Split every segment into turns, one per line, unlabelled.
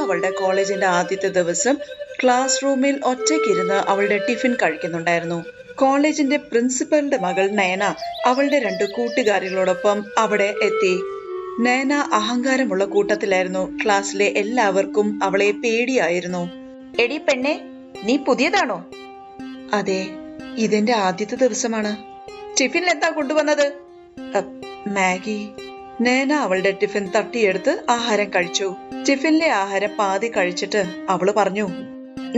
അവളുടെ കോളേജിന്റെ ആദ്യത്തെ ദിവസം ക്ലാസ് റൂമിൽ ഒറ്റയ്ക്കിരുന്ന് അവളുടെ ടിഫിൻ കഴിക്കുന്നുണ്ടായിരുന്നു. കോളേജിന്റെ പ്രിൻസിപ്പലിന്റെ മകൾ നയന അവളുടെ 2 കൂട്ടുകാരികളോടൊപ്പം അവിടെ എത്തി. നയന അഹങ്കാരമുള്ള കൂട്ടത്തിലായിരുന്നു. ക്ലാസ്സിലെ എല്ലാവർക്കും അവളെ പേടിയായിരുന്നു. എടി പെണ്ണെ, നീ പുതിയതാണോ? അതെ, ഇതെന്റെ ആദ്യത്തെ ദിവസമാണ്. ടിഫിനിൽ എന്താ കൊണ്ടുവന്നത്? മാഗി. നയന അവളുടെ ടിഫിൻ തട്ടിയെടുത്ത് ആഹാരം കഴിച്ചു. ടിഫിനിലെ ആഹാരം പാതി കഴിച്ചിട്ട് അവള് പറഞ്ഞു,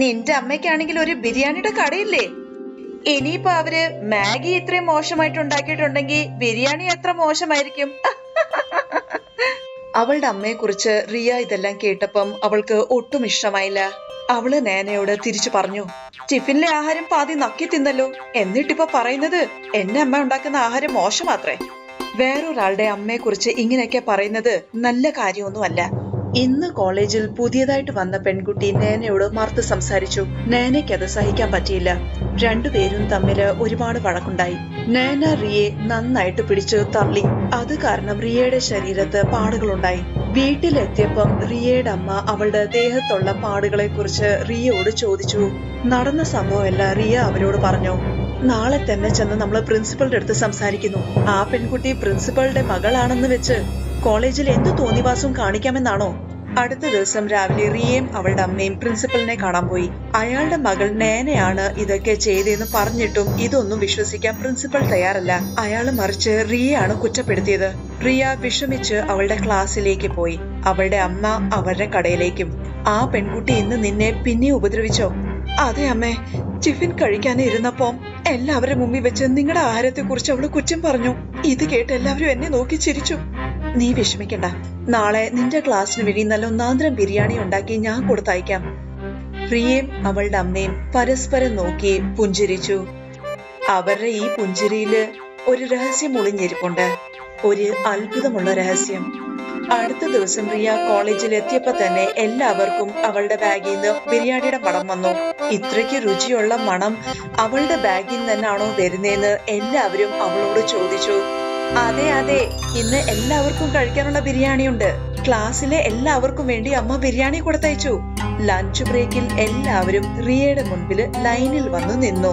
നിന്റെ അമ്മയ്ക്കാണെങ്കിൽ ഒരു ബിരിയാണിയുടെ കടയില്ലേ? ഇനിയിപ്പോ അവര് മാഗി ഇത്രയും മോശമായിട്ട് ഉണ്ടാക്കിയിട്ടുണ്ടെങ്കിൽ ബിരിയാണി എത്ര മോശമായിരിക്കും. അവളുടെ അമ്മയെ കുറിച്ച് റിയ ഇതെല്ലാം കേട്ടപ്പം അവൾക്ക് ഒട്ടും ഇഷ്ടമായില്ല. അവള് നയനയോട് തിരിച്ചു പറഞ്ഞു, ടിഫിനിലെ ആഹാരം പാതി നക്കി തിന്നല്ലോ, എന്നിട്ടിപ്പോ പറയുന്നത് എന്നെ അമ്മ ഉണ്ടാക്കുന്ന ആഹാരം മോശമാത്രേ. വേറൊരാളുടെ അമ്മയെ കുറിച്ച് ഇങ്ങനെയൊക്കെ പറയുന്നത് നല്ല കാര്യമൊന്നുമല്ല. ഇന്ന് കോളേജിൽ പുതിയതായിട്ട് വന്ന പെൺകുട്ടി നയനയോട് മറുത്ത് സംസാരിച്ചു. നയനയ്ക്ക് അത് സഹിക്കാൻ പറ്റിയില്ല. രണ്ടുപേരും തമ്മില് ഒരുപാട് വഴക്കുണ്ടായി. നയന റിയയെ നന്നായിട്ട് പിടിച്ചു തള്ളി. അത് കാരണം റിയയുടെ ശരീരത്ത് പാടുകളുണ്ടായി. വീട്ടിലെത്തിയപ്പം റിയയുടെ അമ്മ അവളുടെ ദേഹത്തുള്ള പാടുകളെ കുറിച്ച് റിയയോട് ചോദിച്ചു. നടന്ന സംഭവമല്ല റിയ അവരോട് പറഞ്ഞു. നാളെ തന്നെ ചെന്ന് നമ്മള് പ്രിൻസിപ്പളുടെ അടുത്ത് സംസാരിക്കുന്നു. ആ പെൺകുട്ടി പ്രിൻസിപ്പളുടെ മകളാണെന്ന് വെച്ച് കോളേജിൽ എന്ത് തോന്നിവാസവും കാണിക്കാമെന്നാണോ? അടുത്ത ദിവസം രാവിലെ റിയയും അവളുടെ അമ്മയും പ്രിൻസിപ്പലിനെ കാണാൻ പോയി. അയാളുടെ മകൾ നയനയാണ് ഇതൊക്കെ ചെയ്തെന്ന് പറഞ്ഞിട്ടും ഇതൊന്നും വിശ്വസിക്കാൻ പ്രിൻസിപ്പൽ തയ്യാറല്ല. അയാള് മറിച്ച് റിയയാണ് കുറ്റപ്പെടുത്തിയത്. റിയ വിഷമിച്ച് അവളുടെ ക്ലാസ്സിലേക്ക് പോയി. അവളുടെ അമ്മ അവരുടെ കടയിലേക്കും. ആ പെൺകുട്ടി ഇന്ന് നിന്നെ പിന്നെ ഉപദ്രവിച്ചോ? അതെ അമ്മേ, ടിഫിൻ കഴിക്കാനിരുന്നപ്പോ എല്ലാവരുടെ മുമ്പിൽ വെച്ച് നിങ്ങളുടെ ആഹാരത്തെ കുറിച്ച് അവള് കുറ്റം പറഞ്ഞു. ഇത് കേട്ട് എല്ലാവരും എന്നെ നോക്കി ചിരിച്ചു. നീ വിഷമിക്കണ്ട, നാളെ നിന്റെ ക്ലാസ്സിന് വേണ്ടി നല്ല ഒന്നാന്തരം ബിരിയാണി ഉണ്ടാക്കി ഞാൻ കൊടുത്തയക്കാം. റിയയും അവളുടെ അമ്മയും പരസ്പരം നോക്കി പുഞ്ചിരിച്ചു. അവരുടെ ഈ പുഞ്ചിരിയില് ഒരു രഹസ്യം ഒളിഞ്ഞിരിപ്പുണ്ട്, ഒരു അത്ഭുതമുള്ള രഹസ്യം. അടുത്ത ദിവസം റിയ കോളേജിൽ എത്തിയപ്പോ തന്നെ എല്ലാവർക്കും അവളുടെ ബാഗിൽ നിന്ന് ബിരിയാണിയുടെ മണം വന്നു. ഇത്രയ്ക്ക് രുചിയുള്ള മണം അവളുടെ ബാഗിൽ നിന്ന് തന്നെയാണോ വരുന്നതെന്ന് എല്ലാവരും അവളോട് ചോദിച്ചു. അതെ അതെ, ഇന്ന് എല്ലാവർക്കും കഴിക്കാനുള്ള ബിരിയാണി ഉണ്ട്. ക്ലാസ്സിലെ എല്ലാവർക്കും വേണ്ടി അമ്മ ബിരിയാണി കൊടുത്തയച്ചു. ലഞ്ച് ബ്രേക്കിൽ എല്ലാവരും റിയയുടെ മുൻപിൽ ലൈനിൽ വന്നു നിന്നു.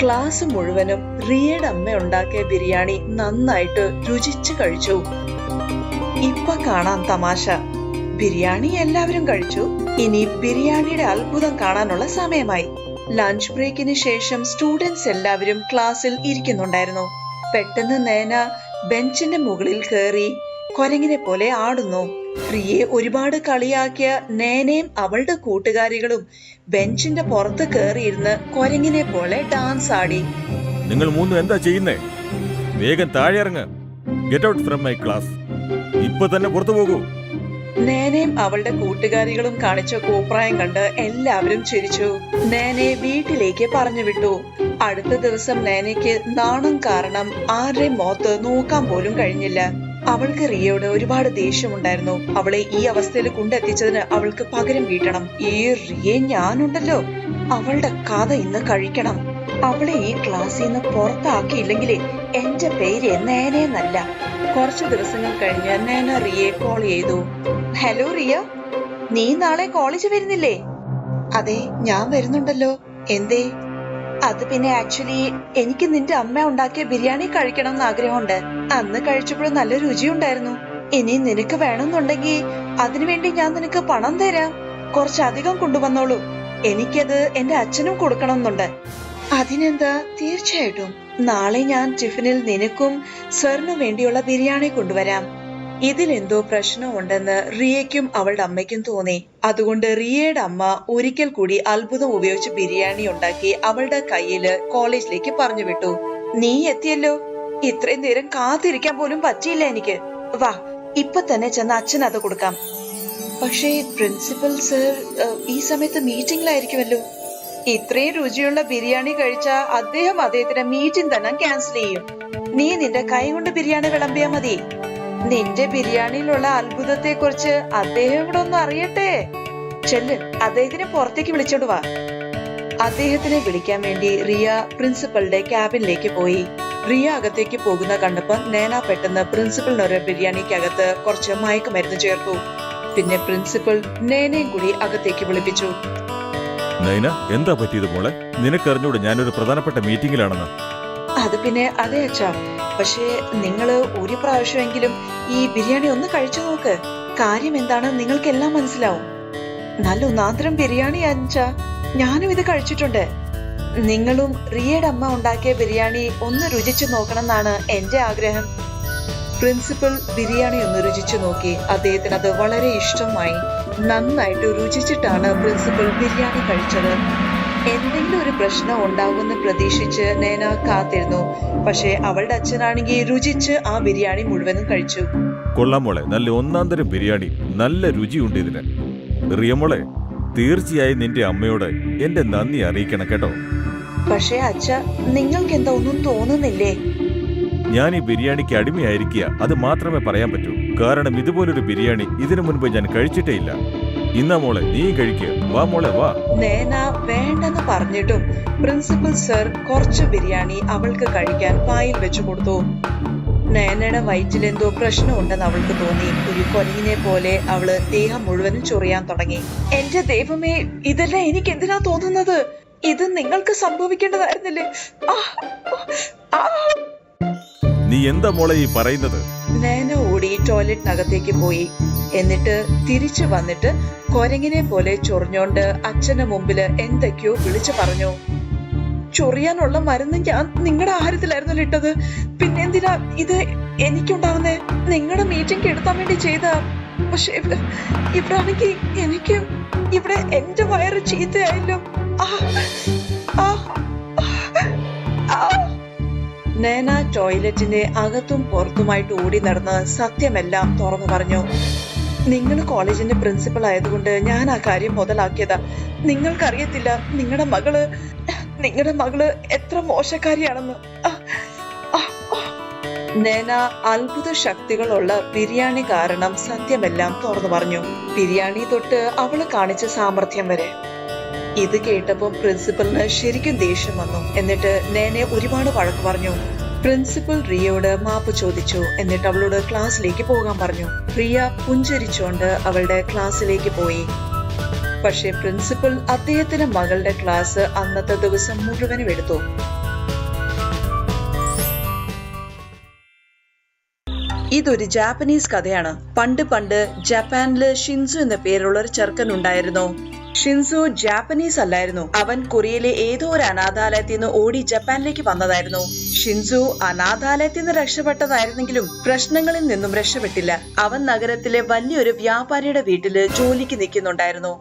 ക്ലാസ് മുഴുവനും റിയയുടെ അമ്മ ഉണ്ടാക്കിയ ബിരിയാണി നന്നായിട്ട് രുചിച്ചു കഴിച്ചു. ഇപ്പൊ കാണാൻ തമാശ. ബിരിയാണി എല്ലാവരും കഴിച്ചു. ഇനി ബിരിയാണിയുടെ അത്ഭുതം കാണാനുള്ള സമയമായി. ലഞ്ച് ബ്രേക്കിന് ശേഷം സ്റ്റുഡൻസ് എല്ലാവരും ക്ലാസ്സിൽ ഇരിക്കുന്നുണ്ടായിരുന്നു. പെട്ടെന്ന് നയന ബെഞ്ചിന്റെ മുകളിൽ കയറി കൊരങ്ങിനെ പോലെ ആടുന്നു. റിയയെ ഒരുപാട് കളിയാക്കിയ നയനയും അവളുടെ കൂട്ടുകാരികളും ബെഞ്ചിന്റെ പുറത്ത് കയറിയിരുന്ന് കൊരങ്ങിനെ പോലെ ഡാൻസ് ആടി.
നിങ്ങൾ മൂന്നും എന്താ ചെയ്യുന്നേ? വേഗം താഴെ ഇറങ്ങ്. Get out from my class. ഇപ്പൊ തന്നെ പുറത്തു പോകൂ.
നേനയും അവളുടെ കൂട്ടുകാരികളും കാണിച്ച കോപ്രായം കണ്ട് എല്ലാവരും ചിരിച്ചു. നേനയെ വീട്ടിലേക്ക് പറഞ്ഞു വിട്ടു. അടുത്ത ദിവസം നേനയ്ക്ക് നാണം കാരണം ആരുടെയും മുഖത്ത് നോക്കാൻ പോലും കഴിഞ്ഞില്ല. അവൾക്ക് റിയയോട് ഒരുപാട് ദേഷ്യമുണ്ടായിരുന്നു. അവളെ ഈ അവസ്ഥയിൽ കൊണ്ടെത്തിച്ചതിന് അവൾക്ക് പകരം വീട്ടണം. ഈ റിയെ ഞാനുണ്ടല്ലോ, അവളുടെ കഥ ഇന്ന് കഴിക്കണം. അവളെ ഈ ക്ലാസ്സിൽ നിന്ന് പുറത്താക്കിയില്ലെങ്കിലേ എന്റെ പേര് നേനെന്നല്ല. കുറച്ചു ദിവസങ്ങൾ കഴിഞ്ഞ് നേന റിയയെ കോൾ ചെയ്തു. ഹലോ റിയ, നീ നാളെ കോളേജ് വരുന്നില്ലേ? അതെ, ഞാൻ വരുന്നുണ്ടല്ലോ. എന്തേ? അത് പിന്നെ ആക്ച്വലി എനിക്ക് നിന്റെ അമ്മ ഉണ്ടാക്കിയ ബിരിയാണി കഴിക്കണം എന്ന് ആഗ്രഹമുണ്ട്. അന്ന് കഴിച്ചപ്പോഴും നല്ല രുചിയുണ്ടായിരുന്നു. ഇനി നിനക്ക് വേണമെന്നുണ്ടെങ്കിൽ അതിനുവേണ്ടി ഞാൻ നിനക്ക് പണം തരാം. കുറച്ചധികം കൊണ്ടുവന്നോളൂ. എനിക്കത് എന്റെ അച്ഛനും കൊടുക്കണമെന്നുണ്ട്. അതിനെന്താ, തീർച്ചയായിട്ടും. നാളെ ഞാൻ ടിഫിനിൽ നിനക്കും സാറിനും വേണ്ടിയുള്ള ബിരിയാണി കൊണ്ടുവരാം. ഇതിലെന്തോ പ്രശ്നമുണ്ടെന്ന് റിയയ്ക്കും അവളുടെ അമ്മയ്ക്കും തോന്നി. അതുകൊണ്ട് റിയയുടെ അമ്മ ഒരിക്കൽ കൂടി അത്ഭുതം ഉപയോഗിച്ച് ബിരിയാണി ഉണ്ടാക്കി അവളുടെ കയ്യില് കോളേജിലേക്ക് പറഞ്ഞു വിട്ടു. നീ എത്തിയല്ലോ, ഇത്രയും നേരം കാത്തിരിക്കാൻ പോലും പറ്റിയില്ല എനിക്ക്. വാ, ഇപ്പൊ തന്നെ ചെന്ന് അച്ഛൻ അത് കൊടുക്കാം. പക്ഷേ പ്രിൻസിപ്പൽ സർ ഈ സമയത്ത് മീറ്റിംഗിലായിരിക്കുമല്ലോ. ഇത്രയും രുചിയുള്ള ബിരിയാണി കഴിച്ച അദ്ദേഹത്തിന്റെ മീറ്റിംഗ് തന്നെ ക്യാൻസൽ ചെയ്യും. നീ നിന്റെ കൈ കൊണ്ട് ബിരിയാണി വിളമ്പിയാ മതി. നിന്റെ ബിരിയാണിയിലുള്ള അത്ഭുതത്തെ കുറിച്ച് അദ്ദേഹം കൂടെ ഒന്ന് അറിയട്ടെ. ചെല്ല്, അദ്ദേഹത്തിനെ പുറത്തേക്ക് വിളിച്ചോണ്ട് വാ. അദ്ദേഹത്തിനെ വിളിക്കാൻ വേണ്ടി റിയ പ്രിൻസിപ്പളുടെ ക്യാബിനിലേക്ക് പോയി. റിയ അകത്തേക്ക് പോകുന്ന കണ്ടപ്പോ നേന പെട്ടെന്ന് പ്രിൻസിപ്പലിനൊരു ബിരിയാണിക്കകത്ത് കുറച്ച് മയക്കുമരുന്ന് ചേർത്തു. പിന്നെ പ്രിൻസിപ്പൽ നേനയും കൂടി അകത്തേക്ക് വിളിപ്പിച്ചു.
നൈന, എന്താ പറ്റിയത് മോളെ? നിനക്കറിഞ്ഞൂടെ ഞാനൊരു പ്രധാനപ്പെട്ട മീറ്റിംഗിലാണെന്ന്?
അത് പിന്നെ അതെ അച്ഛാ, പക്ഷേ നിങ്ങള് ഒരു പ്രാവശ്യമെങ്കിലും ഈ ബിരിയാണി ഒന്ന് കഴിച്ചു നോക്ക്. കാര്യം എന്താണ് നിങ്ങൾക്കെല്ലാം മനസ്സിലാവും. നല്ല ഒന്നാന്തരം ബിരിയാണി അച്ഛാ, ഞാനും ഇത് കഴിച്ചിട്ടുണ്ട്. നിങ്ങളും റിയയുടെ അമ്മ ഉണ്ടാക്കിയ ബിരിയാണി ഒന്ന് രുചിച്ചു നോക്കണം എന്നാണ് എന്റെ ആഗ്രഹം. പ്രിൻസിപ്പൽ ബിരിയാണി ഒന്ന് രുചിച്ചു നോക്കി. അദ്ദേഹത്തിന് അത് വളരെ ഇഷ്ടമായി. നന്നായിട്ട് രുചിച്ചിട്ടാണ് പ്രിൻസിപ്പൽ ബിരിയാണി കഴിച്ചത്. എന്തെങ്കിലും ഒരു പ്രശ്നം ഉണ്ടാകുമെന്ന് പ്രതീക്ഷിച്ച് നേന കാത്തിരുന്നു. പക്ഷെ അവളുടെ അച്ഛനാണെങ്കിൽ രുചിച്ച് ആ ബിരിയാണി മുഴുവനും കഴിച്ചു.
കൊള്ളാം മോളെ, നല്ല ഒന്നാന്തരം ബിരിയാണി, നല്ല രുചിയുണ്ട് ഇതിന്. റിയ മോളെ, തീർച്ചയായും നിന്റെ അമ്മയോട് എന്റെ നന്ദി അറിയിക്കണം കേട്ടോ.
പക്ഷേ അച്ഛ, നിങ്ങൾക്ക് എന്താ ഒന്നും തോന്നുന്നില്ലേ?
ഞാൻ ഈ ബിരിയാണിക്ക് അടിമയായിരിക്കുക, അത് മാത്രമേ പറയാൻ പറ്റൂ. കാരണം ഇതുപോലൊരു ബിരിയാണി ഇതിനു മുൻപ് ഞാൻ കഴിച്ചിട്ടേ ഇല്ല. ഇന്നാ മോളെ നീ കഴിക്കുക. വാ മോളെ വാ.
നേന വേണ്ടെന്ന് പറഞ്ഞിട്ടും പ്രിൻസിപ്പൽ സർ കുറച്ച് ബിരിയാണി അവൾക്ക് കഴിക്കാൻ വായിൽ വെച്ചു കൊടുത്തു. നേനയുടെ വയറ്റിലെന്തോ പ്രശ്നമുണ്ടെന്ന് അവൾക്ക് തോന്നി. ഒരു കൊരങ്ങിനെ പോലെ അവള് ദേഹം മുഴുവനും ചൊറിയാൻ തുടങ്ങി. എന്റെ ദൈവമേ, ഇതെല്ലാം എനിക്ക് എന്തിനാ തോന്നുന്നത്? ഇത് നിങ്ങൾക്ക് സംഭവിക്കേണ്ടതായിരുന്നില്ലേ?
നീ എന്താ മോളെ ഈ പറയുന്നത്?
നേന ഓടി ടോയ്ലറ്റിനകത്തേക്ക് പോയി. എന്നിട്ട് തിരിച്ചു വന്നിട്ട് കൊരങ്ങിനെ പോലെ ചൊറിഞ്ഞോണ്ട് അച്ഛന്റെ മുമ്പില് എന്തൊക്കെയോ വിളിച്ചു പറഞ്ഞു. ചൊറിയാനുള്ള മരുന്ന് ഞാൻ നിങ്ങളുടെ ആഹാരത്തിലായിരുന്നല്ലോ ഇട്ടത്. പിന്നെന്തിനാ ഇത് എനിക്കുണ്ടാവുന്നേ? നിങ്ങളുടെ മീറ്റിംഗ് എടുത്താൻ വേണ്ടി ചെയ്ത. പക്ഷെ ഇവിടെ ആണെങ്കിൽ എനിക്ക് ഇവിടെ എന്റെ വയറ് ചീത്തയായല്ലോ. നേന ടോയ്ലറ്റിന്റെ അകത്തും പുറത്തുമായിട്ട് ഓടി നടന്ന് സത്യമെല്ലാം തുറന്നു പറഞ്ഞു. നിങ്ങൾ കോളേജിന്റെ പ്രിൻസിപ്പൽ ആയതുകൊണ്ട് ഞാൻ ആ കാര്യം മുതലാക്കിയതാ. നിങ്ങൾക്കറിയത്തില്ല നിങ്ങളുടെ മകള് എത്ര മോശക്കാരിയാണെന്ന്. നേന അത്ഭുത ശക്തികളുള്ള ബിരിയാണി കാരണം സത്യമെല്ലാം തുറന്നു പറഞ്ഞു. ബിരിയാണി തൊട്ട് അവള് കാണിച്ച സാമർഥ്യം വരെ. ഇത് കേട്ടപ്പോ പ്രിൻസിപ്പലിന് ശരിക്കും ദേഷ്യം വന്നു. എന്നിട്ട് നേനെ ഒരുപാട് വഴക്ക് പറഞ്ഞു. പ്രിൻസിപ്പൽ റിയയോട് മാപ്പ് ചോദിച്ചു. എന്നിട്ട് അവളോട് ക്ലാസ്സിലേക്ക് പോകാൻ പറഞ്ഞു. റിയ പുഞ്ചിരിച്ചുകൊണ്ട് അവളുടെ ക്ലാസ്സിലേക്ക് പോയി. പക്ഷെ പ്രിൻസിപ്പൽ അദ്ദേഹത്തിന്റെ മകളുടെ ക്ലാസ് അന്നത്തെ ദിവസം മുഴുവനും എടുത്തു. ഇതൊരു ജാപ്പനീസ് കഥയാണ്. പണ്ട് ജപ്പാനില് ഷിൻസു എന്ന പേരുള്ള ഒരു ചെറുക്കൻ ഉണ്ടായിരുന്നു. ഷിൻസു ജാപ്പനീസ് അല്ലായിരുന്നു. അവൻ കൊറിയയിലെ ഏതോ ഒരു അനാഥാലയത്തിൽ നിന്ന് ഓടി ജപ്പാനിലേക്ക് വന്നതായിരുന്നു. ഷിൻസു അനാഥാലയത്തിൽ നിന്ന് രക്ഷപ്പെട്ടതായിരുന്നെങ്കിലും പ്രശ്നങ്ങളിൽ നിന്നും രക്ഷപ്പെട്ടില്ല. അവൻ നഗരത്തിലെ വലിയൊരു വ്യാപാരിയുടെ വീട്ടില് ജോലിക്ക് നിൽക്കുന്നുണ്ടായിരുന്നു.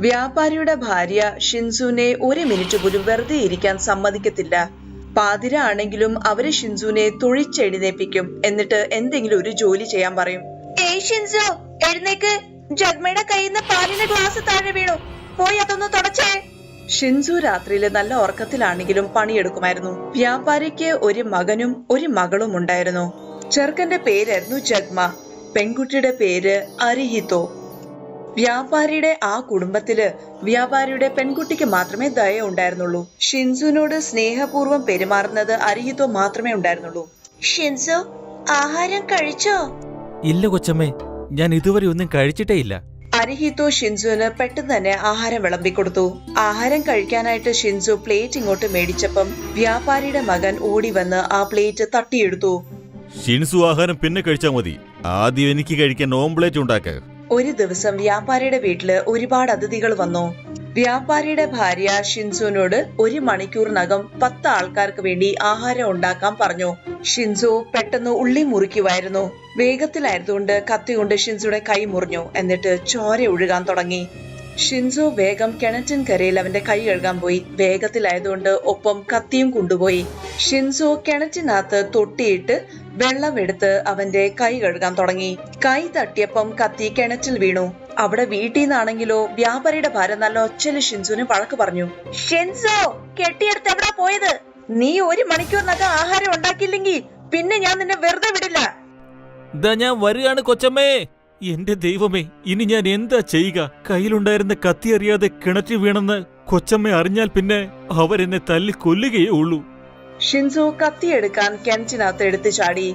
വ്യാപാരിയുടെ ഭാര്യ ഷിൻസുവിനെ ഒരു മിനിറ്റ് പോലും വെറുതെ ഇരിക്കാൻ സമ്മതിക്കത്തില്ല. പാതിര ആണെങ്കിലും അവര് ഷിൻസുവിനെ തൊഴിച്ചെഴുന്നേപ്പിക്കും. എന്നിട്ട് എന്തെങ്കിലും ഒരു ജോലി ചെയ്യാൻ പറയും. ഏയ് ഷിൻസു, എഴുന്നേക്ക്, ജഗ്മയുടെ കയ്യിൽ നിന്ന് പാലിന്റെ ഗ്ലാസ് താഴെ വീണു, പോയി അതൊന്ന് തുടച്ചേ. ഷിൻസു രാത്രിയില് നല്ല ഉറക്കത്തിലാണെങ്കിലും പണിയെടുക്കുമായിരുന്നു. വ്യാപാരിക്ക് ഒരു മകനും ഒരു മകളും ഉണ്ടായിരുന്നു. ചെറുക്കന്റെ പേരായിരുന്നു ജഗ്മ, പെൺകുട്ടിയുടെ പേര് അരിഹിതോ. വ്യാപാരിയുടെ ആ കുടുംബത്തില് വ്യാപാരിയുടെ പെൺകുട്ടിക്ക് മാത്രമേ ദയ ഉണ്ടായിരുന്നുള്ളൂ. ഷിൻസുവിനോട് സ്നേഹപൂർവ്വം പെരുമാറുന്നത് അരിഹിതോ മാത്രമേ ഉണ്ടായിരുന്നുള്ളൂ. ഷിൻസു, ആഹാരം കഴിച്ചോ?
ഇല്ല കൊച്ചമ്മേ, ഞാൻ ഇതുവരെ ഒന്നും കഴിച്ചിട്ടേ ഇല്ല.
അരിഹിതോ ഷിൻസുവിന് പെട്ടെന്ന് തന്നെ ആഹാരം വിളമ്പിക്കൊടുത്തു. ആഹാരം കഴിക്കാനായിട്ട് ഷിൻസു പ്ലേറ്റ് ഇങ്ങോട്ട് മേടിച്ചപ്പം വ്യാപാരിയുടെ മകൻ ഓടി വന്ന് ആ പ്ലേറ്റ് തട്ടിയെടുത്തു.
ഷിൻസു, ആഹാരം പിന്നെ കഴിച്ചാൽ മതി, ആദ്യം എനിക്ക് കഴിക്കാൻ ഓംപ്ലേറ്റ് ഉണ്ടാക്ക.
ഒരു ദിവസം വ്യാപാരിയുടെ വീട്ടില് ഒരുപാട് അതിഥികൾ വന്നു. വ്യാപാരിയുടെ ഭാര്യ ഷിൻസുവിനോട് 1 മണിക്കൂറിനകം 10 ആൾക്കാർക്ക് വേണ്ടി ആഹാരം ഉണ്ടാക്കാൻ പറഞ്ഞു. ഷിൻസു പെട്ടെന്ന് ഉള്ളി മുറിക്കുമായിരുന്നു. വേഗത്തിലായതുകൊണ്ട് കത്തി കൊണ്ട് ഷിൻസുയുടെ കൈ മുറിഞ്ഞു. എന്നിട്ട് ചോര ഒഴുകാൻ തുടങ്ങി. ഷിൻസു വേഗം കിണറ്റിൻകരയിൽ അവന്റെ കൈ കഴുകാൻ പോയി. വേഗത്തിലായതുകൊണ്ട് ഒപ്പം കത്തിയും കൊണ്ടുപോയി. ഷിൻസു കിണറ്റിനകത്ത് തൊട്ടിയിട്ട് വെള്ളമെടുത്ത് അവന്റെ കൈ കഴുകാൻ തുടങ്ങി. കൈ തട്ടിയപ്പം കത്തി കിണറ്റിൽ വീണു. അവിടെ വീട്ടിൽ നിന്നാണെങ്കിലോ വ്യാപാരിയുടെ ഭാര്യ നല്ല ഒച്ചല് ഷിൻസുവിന് വഴക്ക് പറഞ്ഞു. ഷിൻസു, കെട്ടിയെടുത്ത് എവിടാ പോയത്? നീ 1 മണിക്കൂറിനകം ആഹാരം ഉണ്ടാക്കിയില്ലെങ്കിൽ പിന്നെ ഞാൻ നിന്നെ വെറുതെ വിടില്ല.
ദാ ഞാൻ വരികയാണ് കൊച്ചമ്മേ. എന്റെ ദൈവമേ, ഇനി ഞാൻ എന്താ ചെയ്യുക? കയ്യിലുണ്ടായിരുന്ന കത്തി അറിയാതെ കിണറ്റിൽ വീണെന്ന് കൊച്ചമ്മ അറിഞ്ഞാൽ പിന്നെ അവരെന്നെ തല്ലി കൊല്ലുകയേ ഉള്ളൂ.
ഷിൻസു കത്തിയെടുക്കാൻ കിണറ്റിനകത്ത് എടുത്തു ചാടി.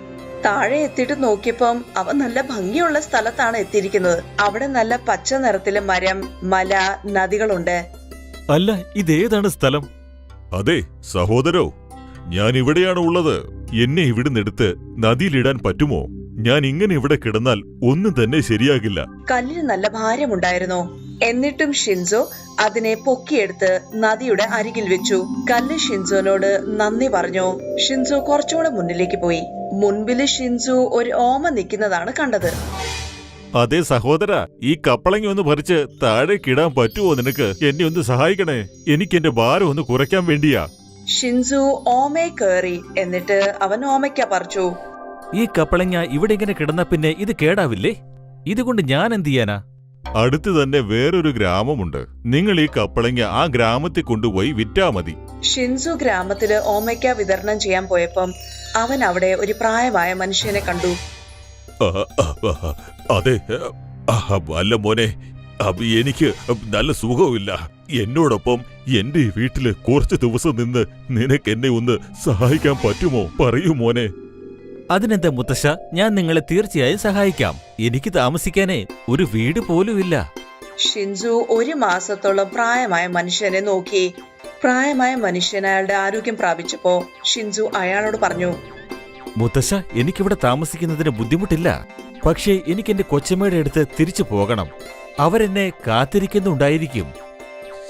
താഴെ എത്തിയിട്ട് നോക്കിയപ്പം അവൻ നല്ല ഭംഗിയുള്ള സ്ഥലത്താണ് എത്തിയിരിക്കുന്നത്. അവിടെ നല്ല പച്ച നിറത്തിലെ മരം, മല, നദികളുണ്ട്.
അല്ല, ഇതേതാണ് സ്ഥലം?
അതെ സഹോദരോ, ഞാൻ ഇവിടെയാണ് ഉള്ളത്. എന്നെ ഇവിടുന്ന് എടുത്ത് നദിയിലിടാൻ പറ്റുമോ? ഞാൻ ഇങ്ങനെ ഇവിടെ കിടന്നാൽ ഒന്നും തന്നെ ശരിയാകില്ല.
കല്ലിന് നല്ല ഭാരമുണ്ടായിരുന്നു. എന്നിട്ടും ഷിൻസോ അതിനെ പൊക്കിയെടുത്ത് നദിയുടെ അരികിൽ വെച്ചു. കല്ല് ഷിൻസോനോട് നന്ദി പറഞ്ഞു. ഷിൻസോ കുറച്ചുകൂടെ മുന്നിലേക്ക് പോയി. മുൻപില് ഷിൻസോ ഒരു ഓമ നിൽക്കുന്നതാണ് കണ്ടത്.
അതെ സഹോദര, ഈ കപ്പളങ്ങ ഒന്ന് പറിച്ച് താഴേക്കിടാൻ പറ്റുമോ നിനക്ക്? എന്നെ ഒന്ന് സഹായിക്കണേ. എനിക്ക് എന്റെ ഭാരം ഒന്ന് കുറയ്ക്കാൻ വേണ്ടിയാ.
ഷിൻസു ഓമയെ കേറി. എന്നിട്ട് അവൻ ഓമയ്ക്ക പറിച്ചു.
ഈ കപ്പളങ്ങ ഇവിടെ ഇങ്ങനെ കിടന്ന പിന്നെ ഇത് കേടാവില്ലേ? ഇതുകൊണ്ട് ഞാൻ എന്ത് ചെയ്യാനാ?
അടുത്ത് തന്നെ വേറൊരു ഗ്രാമമുണ്ട്. നിങ്ങൾ ഈ കപ്പളങ്ങ ആ ഗ്രാമത്തിൽ കൊണ്ടുപോയി വിറ്റാ മതി.
ഷിൻസു ഗ്രാമത്തില് ഓമയ്ക്ക വിതരണം ചെയ്യാൻ പോയപ്പം അവൻ അവിടെ ഒരു പ്രായമായ മനുഷ്യനെ കണ്ടു.
അതെ, അല്ല മോനെ, എനിക്ക് നല്ല സുഖമില്ല. എന്നോടൊപ്പം എന്റെ ഈ വീട്ടില് കുറച്ച് ദിവസം നിന്ന് നിനക്ക് എന്നെ ഒന്ന് സഹായിക്കാൻ പറ്റുമോ? പറയൂ മോനെ.
അതിനെന്താ മുത്തശ്ശ, ഞാൻ നിങ്ങളെ തീർച്ചയായും സഹായിക്കാം. എനിക്ക് താമസിക്കാനേ ഒരു വീട് പോലുമില്ല.
ഷിൻസു ഒരു മാസത്തോളം പ്രായമായ മനുഷ്യനെ നോക്കി. പ്രായമായ മനുഷ്യൻ അയാളുടെ ആരോഗ്യം പ്രാപിച്ചപ്പോ ഷിൻസു അയാളോട് പറഞ്ഞു,
മുത്തശ്ശ, എനിക്കിവിടെ താമസിക്കുന്നതിന് ബുദ്ധിമുട്ടില്ല. പക്ഷേ എനിക്ക് എന്റെ കൊച്ചമ്മയുടെ അടുത്ത് തിരിച്ചു പോകണം. അവരെന്നെ കാത്തിരിക്കുന്നുണ്ടായിരിക്കും.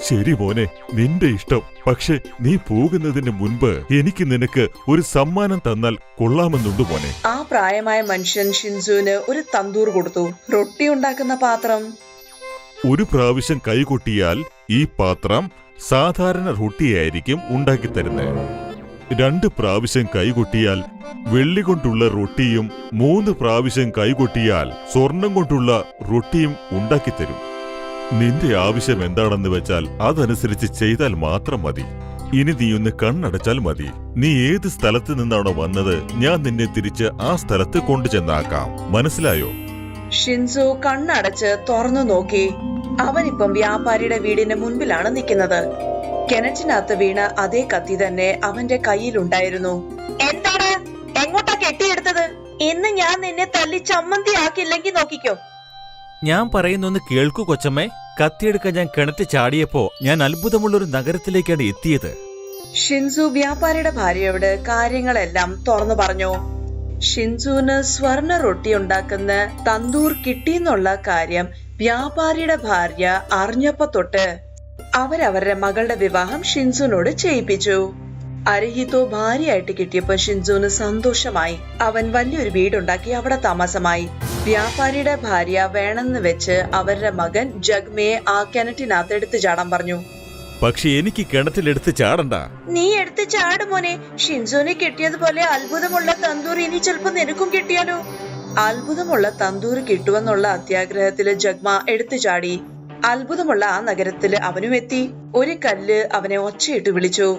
ശരി മോനെ, നിന്റെ ഇഷ്ടം. പക്ഷെ നീ പോകുന്നതിന് മുൻപ് എനിക്ക് നിനക്ക് ഒരു സമ്മാനം തന്നാൽ കൊള്ളാമെന്നുണ്ട് മോനെ.
ആ പ്രായമായ മനുഷ്യൻ ഷിൻസുവിന് ഒരു തന്തൂർ കൊടുത്തു. റൊട്ടി ഉണ്ടാക്കുന്ന പാത്രം.
ഒരു പ്രാവശ്യം കൈകൊട്ടിയാൽ ഈ പാത്രം സാധാരണ റൊട്ടിയായിരിക്കും ഉണ്ടാക്കിത്തരുന്നത്. 2 പ്രാവശ്യം കൈകൊട്ടിയാൽ വെള്ളി കൊണ്ടുള്ള റൊട്ടിയും 3 പ്രാവശ്യം കൈകൊട്ടിയാൽ സ്വർണം കൊണ്ടുള്ള റൊട്ടിയും ഉണ്ടാക്കിത്തരും. നിന്റെ ആവശ്യം എന്താണെന്ന് വെച്ചാൽ അതനുസരിച്ച് ചെയ്താൽ മാത്രം മതി. ഇനി നീ ഒന്ന് കണ്ണടച്ചാൽ മതി. നീ ഏത് സ്ഥലത്ത് നിന്നാണോ വന്നത്, ഞാൻ നിന്നെ തിരിച്ച് ആ സ്ഥലത്ത് കൊണ്ടുചെന്നാക്കാം. മനസ്സിലായോ?
ഷിൻസു കണ്ണടച്ച് തുറന്നു നോക്കി. അവനിപ്പം വ്യാപാരിയുടെ വീടിന് മുൻപിലാണ് നിൽക്കുന്നത്. കിണറ്റിനകത്ത് വീണ അതേ കത്തി തന്നെ അവന്റെ കയ്യിലുണ്ടായിരുന്നു. എന്താണ്? എങ്ങോട്ടാ കെട്ടിയെടുത്തത്? ഇന്ന് ഞാൻ നിന്നെ തല്ലി ചമ്മന്തി ആക്കിയില്ലെങ്കിൽ നോക്കിക്കോ.
ഞാൻ പറയുന്നൊന്ന് കേൾക്കൂ കൊച്ചമ്മേ. കത്തിയെടുക്കാൻ ഞാൻ കിണറ്റ് ചാടിയപ്പോ ഞാൻ അത്ഭുതമുള്ളൊരു നഗരത്തിലേക്കാണ് എത്തിയത്.
ഷിൻസു വ്യാപാരിയുടെ ഭാര്യയോട് കാര്യങ്ങളെല്ലാം തുറന്നു പറഞ്ഞു. ഷിൻസുവിന് സ്വർണ്ണ റൊട്ടി ഉണ്ടാക്കുന്ന തന്തൂർ കിട്ടിയെന്നുള്ള കാര്യം വ്യാപാരിയുടെ ഭാര്യ അറിഞ്ഞപ്പോ തൊട്ട് അവരവരുടെ മകളുടെ വിവാഹം ഷിൻസുവിനോട് ചെയ്യിപ്പിച്ചു. അരഹിതോ ഭാര്യയായിട്ട് കിട്ടിയപ്പോ ഷിൻസുവിന് സന്തോഷമായി. അവൻ വലിയൊരു വീടുണ്ടാക്കി അവിടെ താമസമായി. വ്യാപാരിയുടെ ഭാര്യ വേണമെന്ന് വെച്ച് അവരുടെ മകൻ ജഗ്മയെ ആ കിണറ്റിനകത്ത് എടുത്തു ചാടാൻ പറഞ്ഞു.
പക്ഷെ എനിക്ക് കിണറ്റിലെടുത്ത് ചാടണ്ട.
നീ എടുത്ത് ചാടുമോനെ. ഷിൻസുവിനെ കിട്ടിയതുപോലെ അത്ഭുതമുള്ള തന്തൂർ ഇനി ചിലപ്പോ നിനക്കും കിട്ടിയാലോ. അത്ഭുതമുള്ള തന്തൂർ കിട്ടുമെന്നുള്ള അത്യാഗ്രഹത്തില് ജഗ്മ എടുത്തു ചാടി. അത്ഭുതമുള്ള ആ നഗരത്തില് അവനും എത്തി. ഒരു കല്ല് അവനെ ഒച്ചയിട്ട് വിളിച്ചു.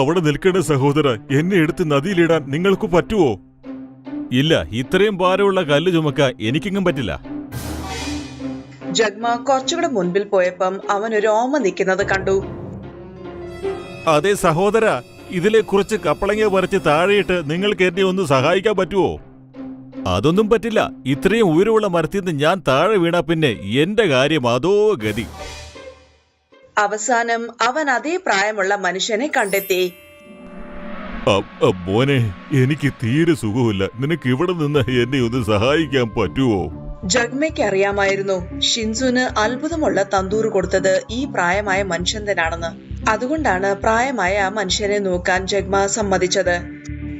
അവിടെ നിൽക്കണ സഹോദര, എന്നെ എടുത്ത് നദിയിലിടാൻ നിങ്ങൾക്ക് പറ്റുമോ?
ഇല്ല, ഇത്രയും ഭാരമുള്ള കല്ല് ചുമക്കാൻ എനിക്കെങ്ങും പറ്റില്ല.
ജഗ്മ കുറച്ചുകൂടെ മുൻപിൽ പോയപ്പം അവൻ ഒരു ഓമ നിൽക്കുന്നത് കണ്ടു.
അതെ സഹോദര, ഇതിലെ കുറച്ച് കപ്പളങ്ങ പറിച്ച് താഴെയിട്ട് നിങ്ങൾക്ക് എന്നെ ഒന്ന് സഹായിക്കാൻ പറ്റുമോ? അതൊന്നും പറ്റില്ല. ഇത്രയും ഉയരമുള്ള മരത്തിൽ നിന്ന് ഞാൻ താഴെ വീണാ പിന്നെ എന്റെ കാര്യം അതോ ഗതി.
അവസാനം അവൻ അതേ പ്രായമുള്ള മനുഷ്യനെ കണ്ടെത്തി.
മോനെ, എനിക്ക് തീരെ സുഖമില്ല. നിനക്ക് ഇവിടെ നിന്ന് എന്നെ ഒന്ന് സഹായിക്കാൻ പറ്റുമോ?
ജഗ്മയ്ക്ക് അറിയാമായിരുന്നു ഷിൻസുവിന് അത്ഭുതമുള്ള തന്തൂർ കൊടുത്തത് ഈ പ്രായമായ മനുഷ്യൻ തന്നെയാണെന്ന്. അതുകൊണ്ടാണ് പ്രായമായ ആ മനുഷ്യനെ നോക്കാൻ ജഗ്മ സമ്മതിച്ചത്.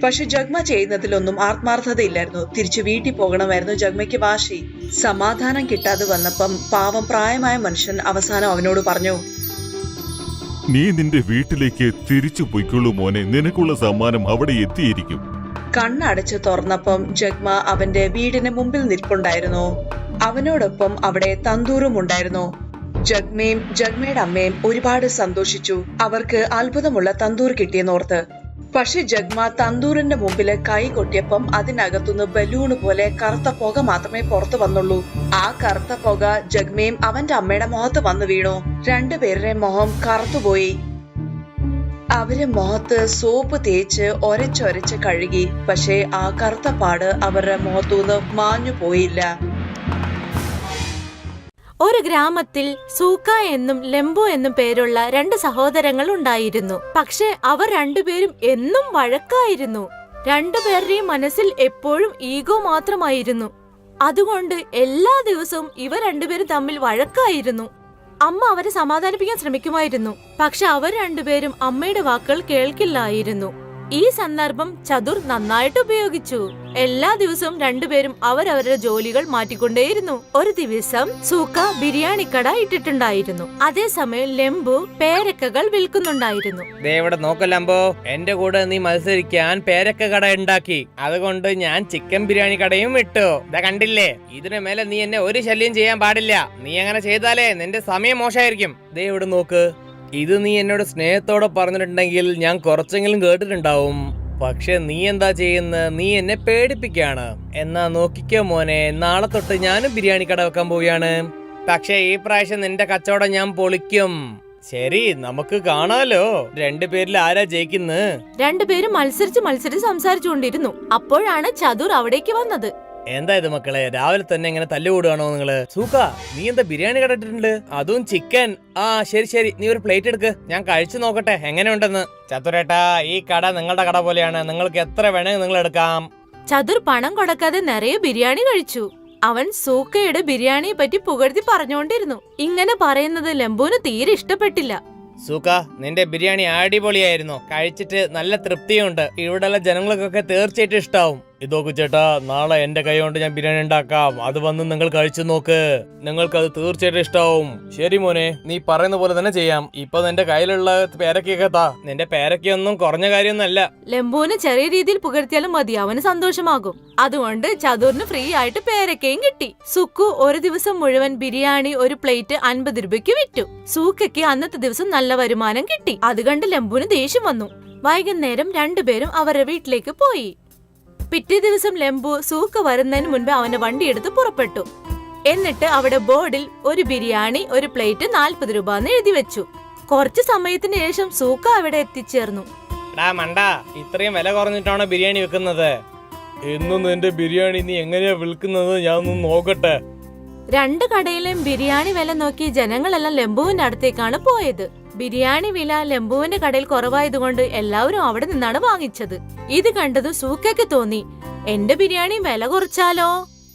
പക്ഷെ ജഗ്മ ചെയ്യുന്നതിലൊന്നും ആത്മാർത്ഥതയില്ലായിരുന്നു. തിരിച്ചു വീട്ടിൽ പോകണമായിരുന്നു ജഗ്മയ്ക്ക് വാശി. സമാധാനം കിട്ടാതെ വന്നപ്പം പാവം പ്രായമായ മനുഷ്യൻ അവസാനം അവനോട് പറഞ്ഞു,
നീ നിന്റെ വീട്ടിലേക്ക് തിരിച്ചു പോയിക്കൊള്ളൂ മോനെ. നിനക്കുള്ള സമ്മാനം അവിടെ എത്തിയിരിക്കും.
കണ്ണടച്ച് തുറന്നപ്പം ജഗ്മ അവന്റെ വീടിന് മുമ്പിൽ നിൽപ്പുണ്ടായിരുന്നു. അവനോടൊപ്പം അവിടെ തന്തൂറും ഉണ്ടായിരുന്നു. ജഗ്മയും ജഗ്മയുടെ അമ്മയും ഒരുപാട് സന്തോഷിച്ചു. അവർക്ക് അത്ഭുതമുള്ള തന്തൂർ കിട്ടിയെന്നോർത്ത്. പക്ഷെ ജഗ്മ തന്തൂറിന്റെ മുമ്പില് കൈ കൊട്ടിയപ്പം അതിനകത്തുനിന്ന് ബലൂണ് പോലെ കറുത്ത പുക മാത്രമേ പുറത്തു വന്നുള്ളൂ. ആ കറുത്ത പുക ജഗ്മയും അവന്റെ അമ്മയുടെ മുഖത്ത് വന്നു വീണു. രണ്ടുപേരുടെ മുഖം കറുത്തുപോയി. അവര് മുഖത്ത് സോപ്പ് തേച്ച് ഒരച്ചൊരച്ച് കഴുകി. പക്ഷേ ആ കറുത്ത പാട് അവരുടെ മുഖത്തുനിന്ന് മാഞ്ഞു പോയില്ല.
ഒരു ഗ്രാമത്തിൽ സൂക്ക എന്നും ലെംബു എന്നും പേരുള്ള 2 സഹോദരങ്ങൾ ഉണ്ടായിരുന്നു. പക്ഷെ അവർ രണ്ടുപേരും എന്നും വഴക്കായിരുന്നു. രണ്ടുപേരുടെയും മനസ്സിൽ എപ്പോഴും ഈഗോ മാത്രമായിരുന്നു. അതുകൊണ്ട് എല്ലാ ദിവസവും ഇവർ രണ്ടുപേരും തമ്മിൽ വഴക്കായിരുന്നു. അമ്മ അവരെ സമാധാനിപ്പിക്കാൻ ശ്രമിക്കുമായിരുന്നു. പക്ഷെ അവർ രണ്ടുപേരും അമ്മയുടെ വാക്കുകൾ കേൾക്കില്ലായിരുന്നു. ഈ സന്ദർഭം ചതുർ നന്നായിട്ട് ഉപയോഗിച്ചു. എല്ലാ ദിവസവും രണ്ടുപേരും അവരവരുടെ ജോലികൾ മാറ്റിക്കൊണ്ടേയിരുന്നു. ഒരു ദിവസം സൂക്ക ബിരിയാണി കട ഇട്ടിട്ടുണ്ടായിരുന്നു. അതേസമയം ലെംബു പേരക്കകൾ വിൽക്കുന്നുണ്ടായിരുന്നു.
ദേവിടെ നോക്ക് ലംബോ, എന്റെ കൂടെ നീ മത്സരിക്കാൻ പേരക്ക കട ഉണ്ടാക്കി. അതുകൊണ്ട് ഞാൻ ചിക്കൻ ബിരിയാണി കടയും വിട്ടു. ഇതാ കണ്ടില്ലേ, ഇതിനു മേലെ നീ എന്നെ ഒരു ശല്യം ചെയ്യാൻ പാടില്ല. നീ അങ്ങനെ ചെയ്താലേ നിന്റെ സമയം മോശമായിരിക്കും. ദേവിടെ നോക്ക്, ഇത് നീ എന്നോട് സ്നേഹത്തോടെ പറഞ്ഞിട്ടുണ്ടെങ്കിൽ ഞാൻ കുറച്ചെങ്കിലും കേട്ടിട്ടുണ്ടാവും. പക്ഷെ നീ എന്താ ചെയ്യുന്നത്? നീ എന്നെ പേടിപ്പിക്കാണ്. എന്നാ നോക്കിക്കോ മോനെ, നാളെ തൊട്ട് ഞാനും ബിരിയാണി കട വെക്കാൻ പോവുകയാണ്. പക്ഷെ ഈ പ്രാവശ്യം നിന്റെ കച്ചവടം ഞാൻ പൊളിക്കും. ശരി, നമുക്ക് കാണാലോ രണ്ടുപേരിൽ ആരാ ജയിക്കുന്നത്.
രണ്ടുപേരും മത്സരിച്ച് സംസാരിച്ചുകൊണ്ടിരുന്നു. അപ്പോഴാണ് ചതുർ അവിടേക്ക് വന്നത്.
എന്താ ഇത് മക്കളെ, രാവിലെ തന്നെ ഇങ്ങനെ തല്ലുകൂടുകയാണോ നിങ്ങള്? സൂക്ക, നീ എന്താ ബിരിയാണി കട ഇട്ടിട്ടുണ്ട്, അതും ചിക്കൻ. ആ ശരി, നീ ഒരു പ്ലേറ്റ് എടുക്ക്, ഞാൻ കഴിച്ചു നോക്കട്ടെ എങ്ങനെയുണ്ടെന്ന്. ചതുരേട്ടാ, ഈ കട നിങ്ങളുടെ കട പോലെയാണ്, നിങ്ങൾക്ക് എത്ര വേണമെങ്കിൽ നിങ്ങൾ എടുക്കാം.
ചതുർ പണം കൊടുക്കാതെ നിറയെ ബിരിയാണി കഴിച്ചു. അവൻ സൂക്കയുടെ ബിരിയാണിയെ പറ്റി പുകഴ്ത്തി പറഞ്ഞുകൊണ്ടിരുന്നു. ഇങ്ങനെ പറയുന്നത് ലെംബുവിന് തീരെ ഇഷ്ടപ്പെട്ടില്ല.
സൂക്ക, നിന്റെ ബിരിയാണി അടിപൊളിയായിരുന്നു. കഴിച്ചിട്ട് നല്ല തൃപ്തിയുണ്ട്. ഇവിടെയുള്ള ജനങ്ങൾക്കൊക്കെ തീർച്ചയായിട്ടും ഇഷ്ടാവും. ഇതൊക്കെ ചേട്ടാ, നാളെ എന്റെ കൈ കൊണ്ട് ഞാൻ ബിരിയാണി ഉണ്ടാക്കാം. അത് വന്ന് നിങ്ങൾ കഴിച്ചു നോക്ക്, നിങ്ങൾക്ക് അത് തീർച്ചയായിട്ടും ഇഷ്ടാവും. ശരി മോനെ, നീ പറയുന്ന പോലെ തന്നെ ചെയ്യാം. ഇപ്പൊ നിന്റെ കയ്യിലുള്ള പേരക്കൊക്കെ താ. നിന്റെ പേരക്കൊന്നും കുറഞ്ഞ കാര്യമൊന്നല്ല.
ലെംബുവിന് ചെറിയ രീതിയിൽ പുകഴ്ത്തിയാലും മതി, അവന് സന്തോഷമാകും. അതുകൊണ്ട് ചതുറിന് ഫ്രീ ആയിട്ട് പേരക്കയും കിട്ടി. സുക്കു ഒരു ദിവസം മുഴുവൻ ബിരിയാണി ഒരു പ്ലേറ്റ് 50 രൂപയ്ക്ക് വിറ്റു. സൂക്കയ്ക്ക് അന്നത്തെ ദിവസം നല്ല വരുമാനം കിട്ടി. അത് കണ്ട് ലെംബുവിന് ദേഷ്യം വന്നു. വൈകുന്നേരം രണ്ടുപേരും അവരുടെ വീട്ടിലേക്ക് പോയി. പിറ്റേ ദിവസം ലെംബു സൂക്ക വരുന്നതിന് മുൻപ് അവന്റെ വണ്ടി എടുത്ത് പുറപ്പെട്ടു. എന്നിട്ട് അവിടെ ബോർഡിൽ ഒരു ബിരിയാണി ഒരു പ്ലേറ്റ് 40 രൂപ എന്ന് എഴുതി വെച്ചു. കുറച്ചു സമയത്തിന് ശേഷം സൂക്ക അവിടെ എത്തിച്ചേർന്നു.
മണ്ടാ, ഇത്രയും വില കുറഞ്ഞിട്ടാണോ ബിരിയാണി വെക്കുന്നത്? എന്നും നിന്റെ ബിരിയാണി നീ എങ്ങനെയാ വിൽക്കുന്നത് ഞാൻ ഒന്ന് നോക്കട്ടെ.
2 കടയിലെയും ബിരിയാണി വില നോക്കി ജനങ്ങളെല്ലാം ലെംബുവിന്റെ അടുത്തേക്കാണ് പോയത്. ബിരിയാണി വില ലെംബുവിന്റെ കടയിൽ കുറവായതുകൊണ്ട് എല്ലാവരും അവിടെ നിന്നാണ് വാങ്ങിച്ചത്. ഇത് കണ്ടതും സൂക്കയ്ക്ക് തോന്നി, എന്റെ ബിരിയാണി വില കുറച്ചാലോ.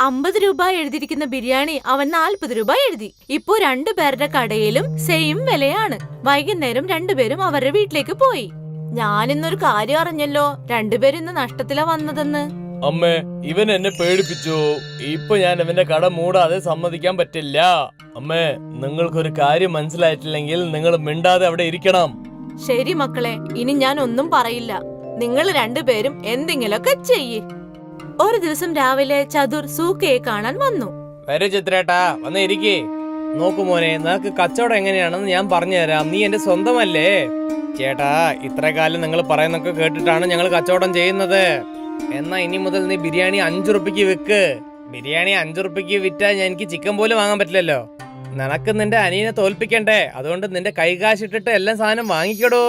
50 രൂപ എഴുതിയിരിക്കുന്ന ബിരിയാണി അവൻ 40 രൂപ എഴുതി. ഇപ്പോ 2 പേരുടെ കടയിലും സെയിം വിലയാണ്. വൈകുന്നേരം രണ്ടുപേരും അവരുടെ വീട്ടിലേക്ക് പോയി. ഞാനിന്നൊരു കാര്യം അറിഞ്ഞല്ലോ, രണ്ടുപേരും ഇന്ന് നഷ്ടത്തിലാ വന്നതെന്ന്.
അമ്മേ, ഇവൻ എന്നെ പേടിപ്പിച്ചു. ഇപ്പൊ ഞാൻ ഇവന്റെ കട മൂടാതെ സമ്മതിക്കാൻ പറ്റില്ല. അമ്മേ, നിങ്ങൾക്കൊരു കാര്യം മനസ്സിലായിട്ടില്ലെങ്കിൽ നിങ്ങൾ മിണ്ടാതെ അവിടെ ഇരിക്കണം.
ശരി മക്കളെ, ഇനി ഞാൻ ഒന്നും പറയില്ല. നിങ്ങൾ രണ്ടുപേരും എന്തെങ്കിലുമൊക്കെ ചെയ്യ്. ഒരു ദിവസം രാവിലെ ചതുർ സൂക്കയെ കാണാൻ വന്നു.
വരൂ ചിത്രേട്ടാ, വന്ന് ഇരിക്കേ. നോക്കു മോനെ, നിനക്ക് കച്ചവടം എങ്ങനെയാണെന്ന് ഞാൻ പറഞ്ഞുതരാം. നീ എന്റെ സ്വന്തമല്ലേ? ചേട്ടാ, ഇത്ര കാലം നിങ്ങൾ പറയുന്നൊക്കെ കേട്ടിട്ടാണ് ഞങ്ങൾ കച്ചവടം ചെയ്യുന്നത്. എന്നാ ഇനി മുതൽ നീ ബിരിയാണി 5 റുപ്യക്ക് വിൽക്ക്. ബിരിയാണി 5 റുപ്യക്ക് വിറ്റാൽ എനിക്ക് ചിക്കൻ പോലും വാങ്ങാൻ പറ്റില്ലല്ലോ. നിനക്ക് നിന്റെ അനിയനെ തോൽപ്പിക്കണ്ടേ, അതുകൊണ്ട് നിന്റെ കൈ കാശിട്ടിട്ട് എല്ലാം സാധനം വാങ്ങിക്കടോ.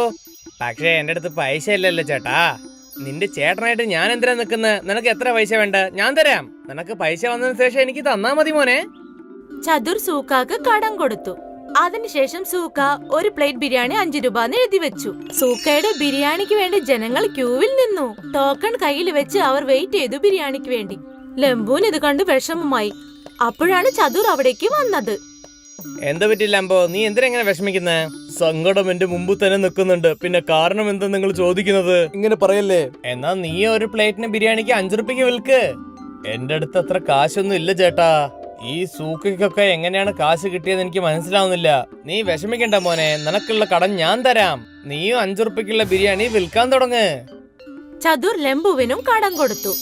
പക്ഷേ എന്റെ അടുത്ത് പൈസ ഇല്ലല്ലോ ചേട്ടാ. നിന്റെ ചേട്ടനായിട്ട് ഞാൻ എന്തിനാ നിക്കുന്നത്? നിനക്ക് എത്ര പൈസ വേണ്ട ഞാൻ തരാം. നിനക്ക് പൈസ വന്നതിന് ശേഷം എനിക്ക് തന്നാ മതി മോനെ.
ചതുർ സൂക്കാക്ക് കടം കൊടുത്തു. അതിനുശേഷം സൂക്ക ഒരു പ്ലേറ്റ് ബിരിയാണി 5 രൂപ എന്ന് എഴുതി വെച്ചു. സൂക്കയുടെ ബിരിയാണിക്ക് വേണ്ടി ജനങ്ങൾ ക്യൂവിൽ നിന്നു. ടോക്കൺ കയ്യിൽ വെച്ച് അവർ വെയിറ്റ് ചെയ്തു ബിരിയാണിക്ക് വേണ്ടി. ലെംബുവിന് ഇത് കണ്ട് വിഷമമായി. അപ്പോഴാണ് ചതുർ അവിടേക്ക് വന്നത്.
എന്താ പറ്റി ലംബോ, നീ എന്തിനെങ്ങനെ വിഷമിക്കുന്നേ? സങ്കടം എന്റെ മുമ്പ് തന്നെ നിൽക്കുന്നുണ്ട്. പിന്നെ കാരണം എന്താ നിങ്ങൾ ചോദിക്കുന്നത്? ഇങ്ങനെ പറയല്ലേ. എന്നാ നീ ഒരു പ്ലേറ്റിന് ബിരിയാണിക്ക് 5 റുപ്യക്ക് വിൽക്ക്. എന്റെ അടുത്ത് അത്ര കാശൊന്നും ഇല്ല ചേട്ടാ. ഈ സൂക്കൊക്കെ എങ്ങനെയാണ് കാശ് കിട്ടിയെന്ന് എനിക്ക് മനസ്സിലാവുന്നില്ല. നീ വിഷമിക്കണ്ട മോനെ, നിനക്കുള്ള കടം ഞാൻ തരാം. നീയും 5 റുപ്യക്കുള്ള ബിരിയാണി വിൽക്കാൻ തുടങ്ങ്.
ചതുർ ലെംബുവിനും കടം കൊടുത്തു.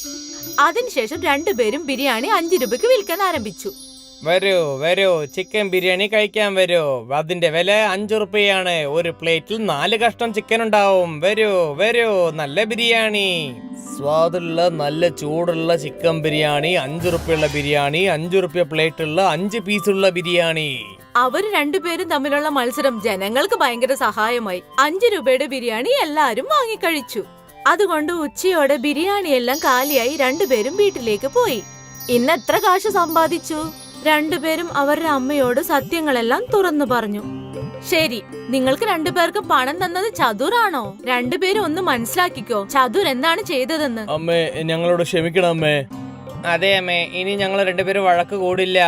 അതിനുശേഷം രണ്ടുപേരും ബിരിയാണി 5 രൂപയ്ക്ക് വിൽക്കാൻ ആരംഭിച്ചു.
വരൂ, ചിക്കൻ ബിരിയാണി കഴിക്കാൻ വരൂ. അതിന്റെ വില 5 റുപ്യയാണ്. ഒരു പ്ലേറ്റിൽ 4 കഷ്ണം ചിക്കൻ ഉണ്ടാവും. വരൂ, നല്ല ബിരിയാണി, സ്വാദുള്ള നല്ല ചൂടുള്ള ചിക്കൻ ബിരിയാണി, 5 റുപ്യുള്ള ബിരിയാണി, 5 റുപ്യ പ്ലേറ്റുള്ള 5 പീസുള്ള ബിരിയാണി.
അവര് രണ്ടുപേരും തമ്മിലുള്ള മത്സരം ജനങ്ങൾക്ക് ഭയങ്കര സഹായമായി. 5 രൂപയുടെ ബിരിയാണി എല്ലാരും വാങ്ങിക്കഴിച്ചു. അതുകൊണ്ട് ഉച്ചയോടെ ബിരിയാണിയെല്ലാം കാലിയായി രണ്ടുപേരും വീട്ടിലേക്ക് പോയി. ഇന്ന് എത്ര കാശ് സമ്പാദിച്ചു? രണ്ടുപേരും അവരുടെ അമ്മയോട് സത്യങ്ങളെല്ലാം തുറന്നു പറഞ്ഞു. ശരി, നിങ്ങൾക്ക് രണ്ടുപേർക്കും പണം തന്നത് ചതുറാണോ? രണ്ടുപേരും ഒന്ന് മനസ്സിലാക്കിക്കോ, ചതുർ എന്താണ് ചെയ്തതെന്ന്.
അമ്മേ, ഞങ്ങളോട് ക്ഷമിക്കണം അമ്മേ. അതെ അമ്മേ, ഇനി ഞങ്ങൾ രണ്ടുപേരും വഴക്ക് കൂടില്ല.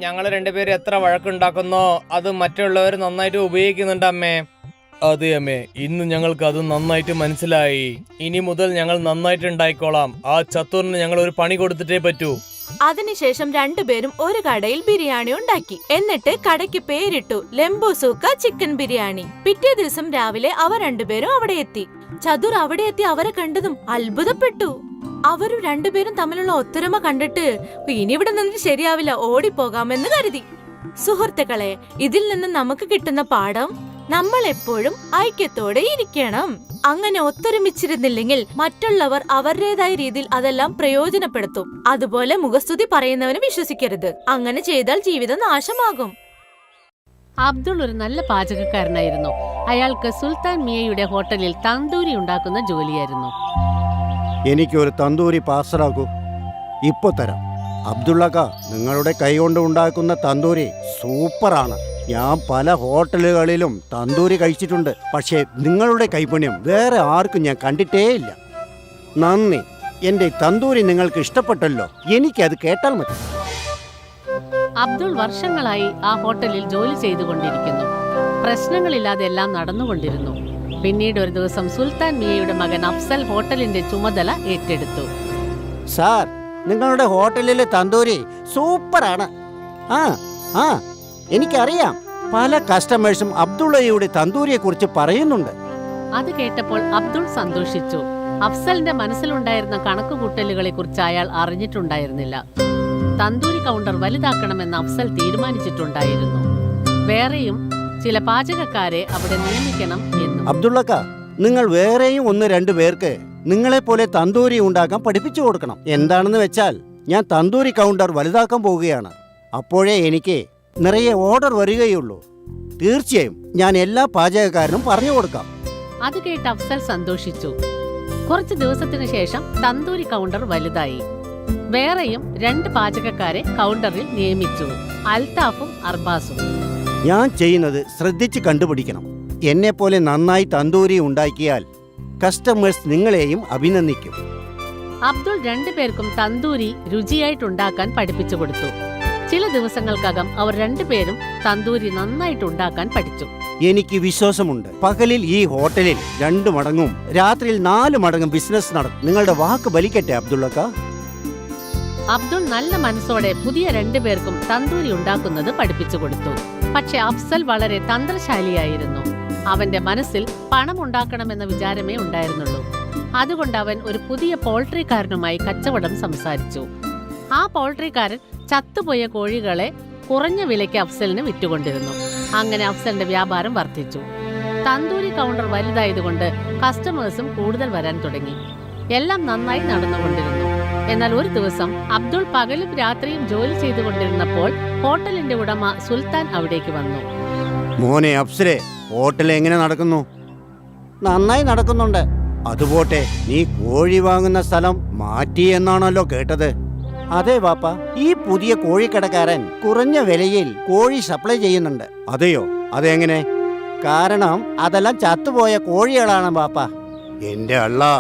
ഞങ്ങൾ രണ്ടുപേരും എത്ര വഴക്കുണ്ടാക്കുന്നോ അത് മറ്റുള്ളവർ നന്നായിട്ട് ഉപയോഗിക്കുന്നുണ്ട് അമ്മേ. അതെ അമ്മേ, ഇന്ന് ഞങ്ങൾക്ക് അത് നന്നായിട്ട് മനസ്സിലായി. ഇനി മുതൽ ഞങ്ങൾ നന്നായിട്ട് ഉണ്ടായിക്കോളാം. ആ ചത്തുറിന് ഞങ്ങൾ ഒരു പണി കൊടുത്തിട്ടേ പറ്റൂ.
അതിനുശേഷം രണ്ടുപേരും ഒരു കടയിൽ ബിരിയാണി ഉണ്ടാക്കി. എന്നിട്ട് കടയ്ക്ക് പേരിട്ടു ലെംബു സൂക്ക ചിക്കൻ ബിരിയാണി. പിറ്റേ ദിവസം രാവിലെ അവർ രണ്ടുപേരും അവിടെ എത്തി. ചതുർ അവിടെ എത്തി അവരെ കണ്ടതും അത്ഭുതപ്പെട്ടു. അവരും രണ്ടുപേരും തമ്മിലുള്ള ഒത്തൊരുമ കണ്ടിട്ട് ഇനി ഇവിടെ നിന്നിട്ട് ശരിയാവില്ല, ഓടിപ്പോകാമെന്ന് കരുതി. സുഹൃത്തുക്കളെ, ഇതിൽ നിന്ന് നമുക്ക് കിട്ടുന്ന പാഠം നമ്മൾ എപ്പോഴും ഐക്യത്തോടെ ഇരിക്കണം. അങ്ങനെ ഒത്തൊരുമിച്ചിരുന്നില്ലെങ്കിൽ മറ്റുള്ളവർ അവരുടേതായ രീതിയിൽ അതെല്ലാം പ്രയോജനപ്പെടുത്തും. അതുപോലെ മുഖസ്തുതി പറയുന്നവന് വിശ്വസിക്കരുത്. അങ്ങനെ ചെയ്താൽ ജീവിതം നാശമാകും.
അബ്ദുൾ ഒരു നല്ല പാചകക്കാരനായിരുന്നു. അയാൾക്ക് സുൽത്താൻ മിയയുടെ ഹോട്ടലിൽ തന്തൂരി ഉണ്ടാക്കുന്ന ജോലിയായിരുന്നു.
എനിക്കൊരു തന്തൂരി പാർസലാക്കൂ. ഇപ്പൊ തരാം. അബ്ദുള്ളക്ക, നിങ്ങളുടെ കൈകൊണ്ട് ഉണ്ടാക്കുന്ന തന്തൂരി സൂപ്പറാണ്. ഞാൻ പല ഹോട്ടലുകളിലും തന്തൂരി കഴിച്ചിട്ടുണ്ട്. പക്ഷേ നിങ്ങളുടെ കൈപുണ്യം വേറെ ആർക്കും ഞാൻ കണ്ടിട്ടേ ഇല്ല. നന്ദി. എൻ്റെ തന്തൂരി നിങ്ങൾക്ക് ഇഷ്ടപ്പെട്ടല്ലോ. എനിക്കത് കേട്ടാൽ മതി.
അബ്ദുൾ വർഷങ്ങളായി ആ ഹോട്ടലിൽ ജോലി ചെയ്തുകൊണ്ടിരിക്കുന്നു. പ്രശ്നങ്ങളില്ലാതെ എല്ലാം നടന്നുകൊണ്ടിരുന്നു. പിന്നീട് ഒരു ദിവസം സുൽത്താൻ മിയയുടെ മകൻ അഫ്സൽ ഹോട്ടലിന്റെ ചുമതല ഏറ്റെടുത്തു.
സാർ, നിങ്ങളുടെ ഹോട്ടലിലെ തന്തൂരി സൂപ്പറാണ്. ആ എനിക്കറിയാം. പല കസ്റ്റമേഴ്സും അബ്ദുള്ളയുടെ തന്തൂരിയെ കുറിച്ച് പറയുന്നുണ്ട്.
അത് കേട്ടപ്പോൾ അബ്ദുൾ സന്തോഷിച്ചു. അഫ്സലിന്റെ മനസ്സിലുണ്ടായിരുന്ന കണക്കുകൂട്ടലുകളെ കുറിച്ച് അയാൾ അറിഞ്ഞിട്ടുണ്ടായിരുന്നില്ല. തന്തൂരി കൗണ്ടർ വലുതാക്കണമെന്ന് അഫ്സൽ തീരുമാനിച്ചിട്ടുണ്ടായിരുന്നു. വേറെയും ചില പാചകക്കാരെ അവിടെ നിയമിക്കണം എന്നും.
അബ്ദുള്ളക്ക, നിങ്ങൾ വേറെയും 1-2 പേർക്ക് നിങ്ങളെപ്പോലെ തന്തൂരി ഉണ്ടാക്കാൻ പഠിപ്പിച്ചു കൊടുക്കണം. എന്താണെന്ന് വെച്ചാൽ, ഞാൻ തന്തൂരി കൗണ്ടർ വലുതാക്കാൻ പോവുകയാണ്. അപ്പോഴേ എനിക്ക് നിറയെ ഓർഡർ വരികയുള്ളൂ. തീർച്ചയായും ഞാൻ എല്ലാ പാചകക്കാരനും പറഞ്ഞു കൊടുക്കാം.
അത് കേട്ട് അഫ്സൽ സന്തോഷിച്ചു. കുറച്ചു ദിവസത്തിനു ശേഷം തന്തൂരി കൗണ്ടർ വലുതായി. വേറെയും 2 പാചകക്കാരെ കൗണ്ടറിൽ നിയമിച്ചു, അൽത്താഫും അർബാസും.
ഞാൻ ചെയ്യുന്നത് ശ്രദ്ധിച്ച് കണ്ടുപിടിക്കണം. എന്നെപ്പോലെ നന്നായി തന്തൂരി ഉണ്ടാക്കിയാൽ കസ്റ്റമേഴ്സ് നിങ്ങളെയും അഭിനന്ദിക്കും.
അബ്ദുൾ 2 പേർക്കും തന്തൂരി രുചിയായിട്ടുണ്ടാക്കാൻ പഠിപ്പിച്ചു കൊടുത്തു. ചില ദിവസങ്ങൾക്കകം അവർ 2 പേരും തന്തൂരി നന്നായിട്ടുണ്ടാക്കാൻ പഠിച്ചു.
എനിക്ക് വിശ്വാസമുണ്ട്, പകലിൽ ഈ ഹോട്ടലിൽ 2 മടങ്ങും രാത്രിയിൽ 4 മടങ്ങും ബിസിനസ് നടക്കും. നിങ്ങളുടെ വാക്ക് ബലിക്കട്ടെ അബ്ദുള്ളക്ക.
അബ്ദുൾ നല്ല മനസ്സോടെ പുതിയ 2 പേർക്കും തന്തൂരി ഉണ്ടാക്കുന്നത് പഠിപ്പിച്ചു കൊടുത്തു. പക്ഷെ അഫ്സൽ വളരെ തന്ത്രശാലിയായിരുന്നു. അവന്റെ മനസ്സിൽ പണം ഉണ്ടാക്കണമെന്ന വിചാരമേ ഉണ്ടായിരുന്നുള്ളൂ. അതുകൊണ്ട് അവൻ ഒരു പുതിയ പോൾട്രിക്കാരനുമായി കച്ചവടം സംസാരിച്ചു. ആ പോൾട്രിക്കാരൻ ചത്തുപോയ കോഴികളെ കുറഞ്ഞ വിലയ്ക്ക് അഫ്സലിന് വിറ്റുകൊണ്ടിരുന്നു. അങ്ങനെ അഫ്സലിന്റെ വ്യാപാരം വർദ്ധിച്ചു. തന്തൂരി കൗണ്ടർ വലുതായതുകൊണ്ട് കസ്റ്റമേഴ്സും കൂടുതൽ വരാൻ തുടങ്ങി. എല്ലാം നന്നായി നടന്നുകൊണ്ടിരുന്നു. എന്നാൽ ഒരു ദിവസം അബ്ദുൾ പകലും രാത്രിയും ജോലി ചെയ്തുകൊണ്ടിരുന്നപ്പോൾ ഹോട്ടലിന്റെ ഉടമ സുൽത്താൻ അവിടേക്ക് വന്നു.
മോനെ അഫ്സലെ, ഹോട്ടൽ എങ്ങനെ നടക്കുന്നു? നന്നായി നടക്കുന്നുണ്ട്. അതുപോട്ടെ, നീ കോഴി വാങ്ങുന്ന സ്ഥലം മാറ്റി എന്നാണല്ലോ കേട്ടത്. അതെ വാപ്പ, ഈ പുതിയ കോഴിക്കടക്കാരൻ കുറഞ്ഞ വിലയിൽ കോഴി സപ്ലൈ ചെയ്യുന്നുണ്ട്. അതെയോ? അതെങ്ങനെ? കാരണം അതെല്ലാം ചത്തുപോയ കോഴികളാണ് വാപ്പ. എന്റെ അള്ളാ,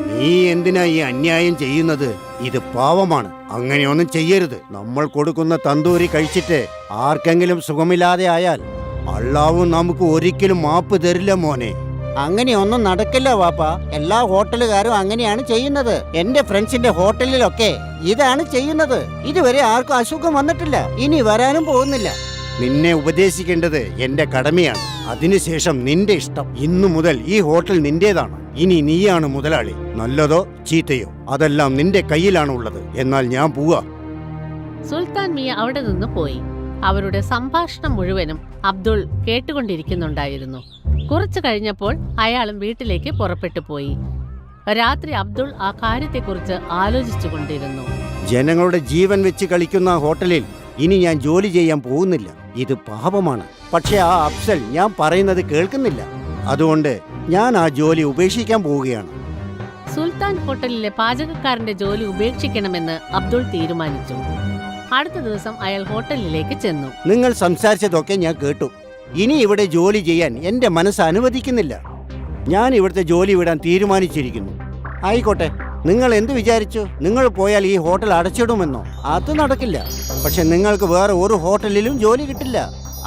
നീ എന്തിനാ ഈ അന്യായം ചെയ്യുന്നത്? ഇത് പാവമാണ്. അങ്ങനെയൊന്നും ചെയ്യരുത്. നമ്മൾ കൊടുക്കുന്ന തന്തൂരി കഴിച്ചിട്ട് ആർക്കെങ്കിലും സുഖമില്ലാതെ ആയാൽ അള്ളാവും നമുക്ക് ഒരിക്കലും മാപ്പ് തരില്ല മോനെ. അങ്ങനെയൊന്നും നടക്കില്ല വാപ്പ. എല്ലാ ഹോട്ടലുകാരും അങ്ങനെയാണ് ചെയ്യുന്നത്. എന്റെ ഫ്രണ്ട്സിന്റെ ഹോട്ടലിലൊക്കെ ഇതാണ് ചെയ്യുന്നത്. ഇതുവരെ ആർക്കും അസുഖം വന്നിട്ടില്ല, ഇനി വരാനും പോകുന്നില്ല. നിന്നെ ഉപദേശിക്കേണ്ടത് എന്റെ കടമയാണ്. അതിനുശേഷം നിന്റെ ഇഷ്ടം. ഇന്നു മുതൽ ഈ ഹോട്ടൽ നിന്റേതാണ്. ഇനി നീയാണ് മുതലാളി. നല്ലതോ ചീത്തയോ അതെല്ലാം നിന്റെ കയ്യിലാണ് ഉള്ളത്. എന്നാൽ ഞാൻ പോവാ.
സുൽത്താൻ മിയ അവിടെ നിന്ന് പോയി. അവരുടെ സംഭാഷണം മുഴുവനും അബ്ദുൾ കേട്ടുകൊണ്ടിരിക്കുന്നുണ്ടായിരുന്നു. കുറച്ചു കഴിഞ്ഞപ്പോൾ അയാളും വീട്ടിലേക്ക് പുറപ്പെട്ടു പോയി. രാത്രി അബ്ദുൾ ആ കാര്യത്തെക്കുറിച്ച് ആലോചിച്ചുകൊണ്ടിരുന്നു.
ജനങ്ങളുടെ ജീവൻ വെച്ച് കളിക്കുന്ന ഹോട്ടലിൽ ഇനി ഞാൻ ജോലി ചെയ്യാൻ പോകുന്നില്ല. ഇത് പാപമാണ്. പക്ഷെ ആ അഫ്സൽ ഞാൻ പറയുന്നത് കേൾക്കുന്നില്ല. അതുകൊണ്ട് ഞാൻ ആ ജോലി ഉപേക്ഷിക്കാൻ പോവുകയാണ്.
സുൽത്താൻ ഹോട്ടലിലെ പാചകക്കാരന്റെ ജോലി ഉപേക്ഷിക്കണമെന്ന് അബ്ദുൾ തീരുമാനിച്ചു. അടുത്ത ദിവസം അയാൾ ഹോട്ടലിലേക്ക് ചെന്നു.
നിങ്ങൾ സംസാരിച്ചതൊക്കെ ഞാൻ കേട്ടു. ഇനി ഇവിടെ ജോലി ചെയ്യാൻ എന്റെ മനസ്സ് അനുവദിക്കുന്നില്ല. ഞാൻ ഇവിടുത്തെ ജോലി വിടാൻ തീരുമാനിച്ചിരിക്കുന്നു. ആയിക്കോട്ടെ, നിങ്ങൾ എന്ത് വിചാരിച്ചു? നിങ്ങൾ പോയാൽ ഈ ഹോട്ടൽ അടച്ചിടുമെന്നോ? അത് നടക്കില്ല. പക്ഷെ നിങ്ങൾക്ക് വേറെ ഒരു ഹോട്ടലിലും ജോലി കിട്ടില്ല.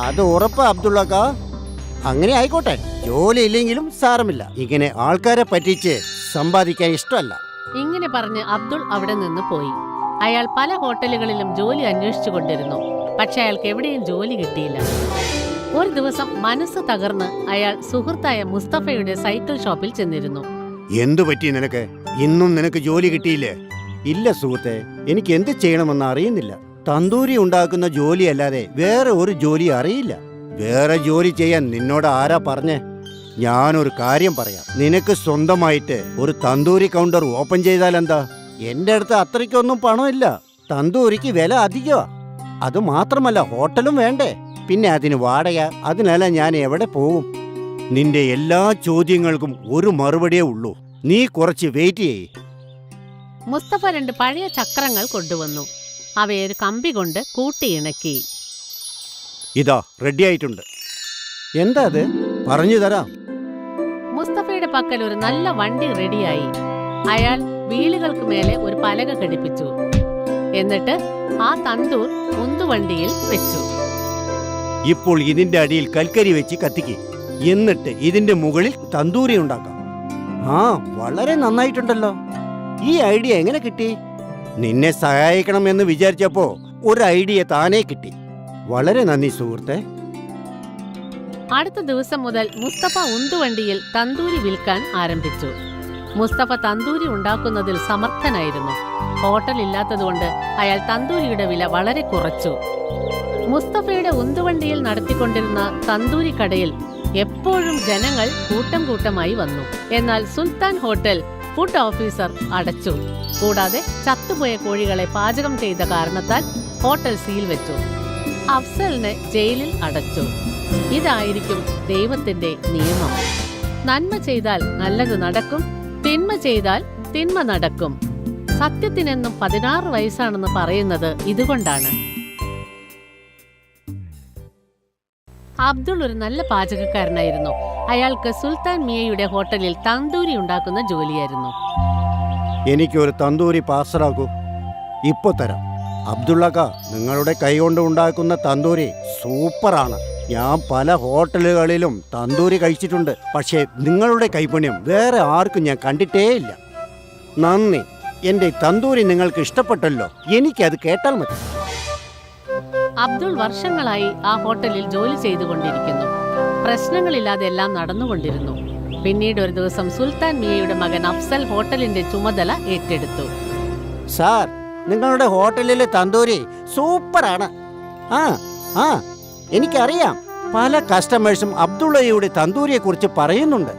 അത് ഉറപ്പാ അബ്ദുള്ളക്ക. അങ്ങനെ ആയിക്കോട്ടെ, ജോലി ഇല്ലെങ്കിലും സാരമില്ല. ഇങ്ങനെ ആൾക്കാരെ പറ്റിച്ച് സമ്പാദിക്കാൻ ഇഷ്ടമല്ല.
ഇങ്ങനെ പറഞ്ഞ് അബ്ദുൾ അവിടെ നിന്ന് പോയി. അയാൾ പല ഹോട്ടലുകളിലും ജോലി അന്വേഷിച്ചു കൊണ്ടിരുന്നു. പക്ഷെ അയാൾക്ക് എവിടെയും ജോലി കിട്ടിയില്ല. ഒരു ദിവസം മനസ്സ് തകർന്ന് അയാൾ സുഹൃത്തായ മുസ്തഫയുടെ സൈക്കിൾ ഷോപ്പിൽ ചെന്നിരുന്നു.
എന്തു പറ്റി നിനക്ക്? ഇന്നും നിനക്ക് ജോലി കിട്ടിയില്ലേ? ഇല്ല സുഹൃത്തെ, എനിക്ക് എന്ത് ചെയ്യണമെന്ന് അറിയുന്നില്ല. തന്തൂരി ഉണ്ടാക്കുന്ന ജോലിയല്ലാതെ വേറെ ഒരു ജോലി അറിയില്ല. വേറെ ജോലി ചെയ്യാൻ നിന്നോട് ആരാ പറഞ്ഞേ? ഞാനൊരു കാര്യം പറയാം. നിനക്ക് സ്വന്തമായിട്ട് ഒരു തന്തൂരി കൗണ്ടർ ഓപ്പൺ ചെയ്താൽ എന്താ? എന്റെ അടുത്ത് അത്രയ്ക്കൊന്നും പണമില്ല. തന്തൂരിക്ക് വില അധികമാ. അത് മാത്രമല്ല, ഹോട്ടലും വേണ്ടേ? പിന്നെ അതിന് വാടക. അതിനല്ല ഞാൻ എവിടെ പോകും? നിന്റെ എല്ലാ ചോദ്യങ്ങൾക്കും ഒരു മറുപടിയേ ഉള്ളൂ. നീ കുറച്ച് വെയിറ്റ് ചെയ്യ്.
മുസ്തഫ 2 പഴയ ചക്രങ്ങൾ കൊണ്ടുവന്നു. അവയെ ഒരു കമ്പി കൊണ്ട് കൂട്ടിയിണക്കി.
ഇതാ റെഡി ആയിട്ടുണ്ട്. എന്താ അത്? പറഞ്ഞു തരാം.
മുസ്തഫയുടെ പക്കൽ ഒരു നല്ല വണ്ടി റെഡിയായി. അയാൾ വീലുകൾക്ക് മേലെ ഒരു പലക ഘടിപ്പിച്ചു. എന്നിട്ട് ആ തന്തൂർ ഉന്തുവണ്ടിയിൽ വെച്ചു.
ഇപ്പോൾ ഇതിന്റെ അടിയിൽ കൽക്കരി വെച്ച് കത്തിക്ക്. എന്നിട്ട് ഇതിന്റെ മുകളിൽ തന്തൂരി ഉണ്ടാക്കാം. ആ, വളരെ നന്നായിട്ടുണ്ടല്ലോ. ഈ ഐഡിയ എങ്ങനെ കിട്ടി? നിന്നെ സഹായിക്കണം എന്ന് വിചാരിച്ചപ്പോ ഒരു ഐഡിയ താനേ കിട്ടി. വളരെ നന്ദി സുഹൃത്തെ.
അടുത്ത ദിവസം മുതൽ മുസ്തഫ ഉന്തുവണ്ടിയിൽ തന്തൂരി വിൽക്കാൻ ആരംഭിച്ചു. മുസ്തഫ തന്തൂരി ഉണ്ടാക്കുന്നതിൽ സമർത്ഥനായിരുന്നു. ഹോട്ടൽ ഇല്ലാത്തതുകൊണ്ട് അയാൾ തന്തൂരിയുടെ വില വളരെ കുറച്ചു. മുസ്തഫയുടെ ഉന്തുവണ്ടിയിൽ നടത്തിക്കൊണ്ടിരുന്ന തന്തൂരി കടയിൽ എപ്പോഴും ജനങ്ങൾ കൂട്ടം കൂട്ടമായി വന്നു. എന്നാൽ സുൽത്താൻ ഹോട്ടൽ ഫുഡ് ഓഫീസർ അടച്ചു. കൂടാതെ ചത്തുപോയ കോഴികളെ പാചകം ചെയ്ത കാരണത്താൽ ഹോട്ടൽ സീൽ വെച്ചു. അഫ്സലിനെ ജയിലിൽ അടച്ചു. ഇതായിരിക്കും ദൈവത്തിന്റെ നിയമം. നന്മ ചെയ്താൽ നല്ലത് നടക്കും, തിന്മ ചെയ്താൽ തിന്മ നടക്കും. സത്യത്തിനെന്നും 16 വയസ്സാണെന്ന് പറയുന്നത് ഇതുകൊണ്ടാണ്. അബ്ദുൾ ഒരു നല്ല പാചകക്കാരനായിരുന്നു. അയാൾക്ക് സുൽത്താൻ മിയയുടെ ഹോട്ടലിൽ തന്തൂരി ഉണ്ടാക്കുന്ന ജോലിയായിരുന്നു.
എനിക്കൊരു തന്തൂരി പാർസലാക്കൂ. ഇപ്പൊ തരാം. അബ്ദുള്ളക്ക, നിങ്ങളുടെ കൈകൊണ്ട് ഉണ്ടാക്കുന്ന തന്തൂരി സൂപ്പറാണ്. ഞാൻ പല ഹോട്ടലുകളിലും തന്തൂരി കഴിച്ചിട്ടുണ്ട്. പക്ഷേ നിങ്ങളുടെ കൈപുണ്യം വേറെ ആർക്കും ഞാൻ കണ്ടിട്ടേ ഇല്ല. നന്ദി. എന്റെ തന്തൂരി നിങ്ങൾക്ക് ഇഷ്ടപ്പെട്ടല്ലോ. എനിക്കത് കേട്ടാൽ മതി.
അബ്ദുൾ വർഷങ്ങളായി ആ ഹോട്ടലിൽ ജോലി ചെയ്തുകൊണ്ടിരിക്കുന്നു. പ്രശ്നങ്ങളില്ലാതെ എല്ലാം നടന്നുകൊണ്ടിരുന്നു. പിന്നീട് ഒരു ദിവസം സുൽത്താൻ മിയയുടെ മകൻ അഫ്സൽ ഹോട്ടലിന്റെ ചുമതല ഏറ്റെടുത്തു.
സാർ, നിങ്ങളുടെ ഹോട്ടലിലെ തന്തൂരി സൂപ്പറാണ്. ആ എനിക്കറിയാം. പല കസ്റ്റമേഴ്സും അബ്ദുള്ളയുടെ തന്തൂരിയെ കുറിച്ച് പറയുന്നുണ്ട്.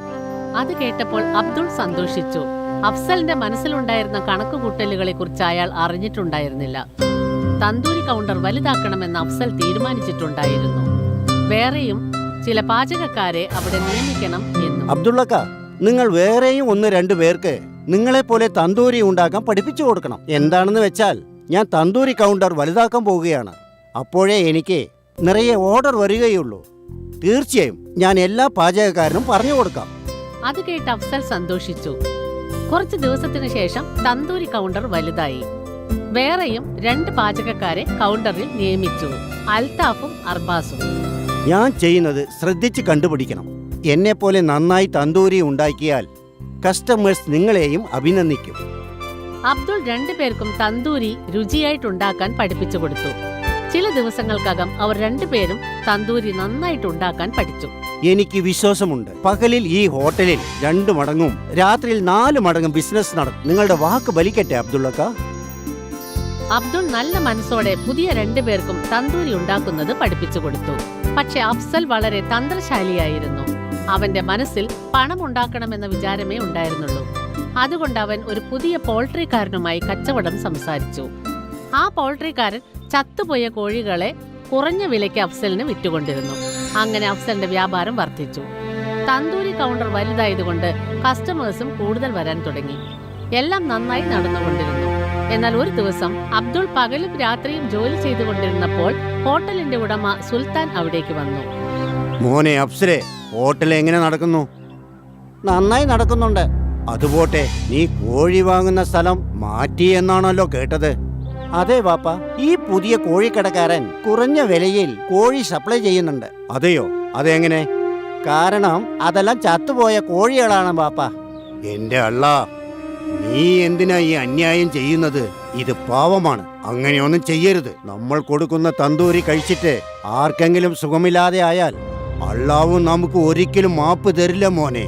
അത് കേട്ടപ്പോൾ അബ്ദുൾ സന്തോഷിച്ചു. അഫ്സലിന്റെ മനസ്സിലുണ്ടായിരുന്ന കണക്കുകൂട്ടലുകളെ കുറിച്ച് അയാൾ അറിഞ്ഞിട്ടുണ്ടായിരുന്നില്ല. തന്തൂരി കൗണ്ടർ വലുതാക്കണമെന്ന് അഫ്സൽ തീരുമാനിച്ചിട്ടുണ്ടായിരുന്നു. വേറെയും ചില പാചകക്കാരെ അവിടെ നിയമിക്കണം എന്നും.
അബ്ദുള്ളക്ക, നിങ്ങൾ വേറെയും 1-2 പേർക്ക് നിങ്ങളെപ്പോലെ തന്തൂരി ഉണ്ടാക്കാൻ പഠിപ്പിച്ചു കൊടുക്കണം. എന്താണെന്ന് വെച്ചാൽ, ഞാൻ തന്തൂരി കൗണ്ടർ വലുതാക്കാൻ പോവുകയാണ്. അപ്പോഴേ എനിക്ക് നിറയെ ഓർഡർ വരികയുള്ളൂ. തീർച്ചയായും ഞാൻ എല്ലാ പാചകക്കാരനും പറഞ്ഞു കൊടുക്കാം.
അത് കേട്ട് അഫ്സൽ സന്തോഷിച്ചു. കുറച്ചു ദിവസത്തിനു ശേഷം തന്തൂരി കൗണ്ടർ വലുതായി. വേറെയും 2 പാചകക്കാരെ കൗണ്ടറിൽ നിയമിച്ചു, അൽത്താഫും അർബാസും.
ഞാൻ ചെയ്യുന്നത് ശ്രദ്ധിച്ച് കണ്ടുപിടിക്കണം. എന്നെപ്പോലെ നന്നായി തന്തൂരി ഉണ്ടാക്കിയാൽ കസ്റ്റമേഴ്സ് നിങ്ങളെയും അഭിനന്ദിക്കും.
അബ്ദുൾ 2 പേർക്കും തന്തൂരി രുചിയായിട്ടുണ്ടാക്കാൻ പഠിപ്പിച്ചു കൊടുത്തു. ചില ദിവസങ്ങൾക്കകം അവർ 2 പേരും തന്തൂരി നന്നായിട്ടുണ്ടാക്കാൻ പഠിച്ചു.
എനിക്ക് വിശ്വാസമുണ്ട്, പകലിൽ ഈ ഹോട്ടലിൽ 2 മടങ്ങും രാത്രിയിൽ 4 മടങ്ങും ബിസിനസ് നടക്കും. നിങ്ങളുടെ വാക്ക് ബലിക്കട്ടെ അബ്ദുള്ളക്ക.
അബ്ദുൾ നല്ല മനസ്സോടെ പുതിയ 2 പേർക്കും തന്തൂരി ഉണ്ടാക്കുന്നത് പഠിപ്പിച്ചു കൊടുത്തു. പക്ഷെ അഫ്സൽ വളരെ തന്ത്രശാലിയായിരുന്നു. അവന്റെ മനസ്സിൽ പണം ഉണ്ടാക്കണമെന്ന വിചാരമേ ഉണ്ടായിരുന്നുള്ളൂ. അതുകൊണ്ട് അവൻ ഒരു പുതിയ പോൾട്രിക്കാരനുമായി കച്ചവടം സംസാരിച്ചു. ആ പോൾട്രിക്കാരൻ ചത്തുപോയ കോഴികളെ കുറഞ്ഞ വിലയ്ക്ക് അഫ്സലിന് വിറ്റുകൊണ്ടിരുന്നു. അങ്ങനെ അഫ്സലിന്റെ വ്യാപാരം വർദ്ധിച്ചു. തന്തൂരി കൗണ്ടർ വലുതായതുകൊണ്ട് കസ്റ്റമേഴ്സും കൂടുതൽ വരാൻ തുടങ്ങി. എല്ലാം നന്നായി നടന്നുകൊണ്ടിരുന്നു. എന്നാൽ ഒരു ദിവസം അബ്ദുൾ പകലും രാത്രിയും ജോലി ചെയ്തുകൊണ്ടിരുന്നപ്പോൾ ഹോട്ടലിന്റെ ഉടമ സുൽത്താൻ അവിടേക്ക് വന്നു.
മോനെ അപ്സരെ, ഹോട്ടൽ എങ്ങനെ നടക്കുന്നു? നന്നായി നടക്കുന്നുണ്ട്. അതുപോട്ടെ, നീ കോഴി വാങ്ങുന്ന സ്ഥലം മാറ്റി എന്നാണല്ലോ കേട്ടത്. അതെ വാപ്പ, ഈ പുതിയ കോഴിക്കടക്കാരൻ കുറഞ്ഞ വിലയിൽ കോഴി സപ്ലൈ ചെയ്യുന്നുണ്ട്. അതെയോ? അതെങ്ങനെ? കാരണം അതെല്ലാം ചത്തുപോയ കോഴികളാണ് വാപ്പ. എന്റെ അള്ള, നീ എന്തിനാ ഈ അന്യായം ചെയ്യുന്നത്? ഇത് പാവമാണ്. അങ്ങനെയൊന്നും ചെയ്യരുത്. നമ്മൾ കൊടുക്കുന്ന തന്തൂരി കഴിച്ചിട്ട് ആർക്കെങ്കിലും സുഖമില്ലാതെ ആയാൽ അള്ളാവും നമുക്ക് ഒരിക്കലും മാപ്പ് തരില്ല മോനെ.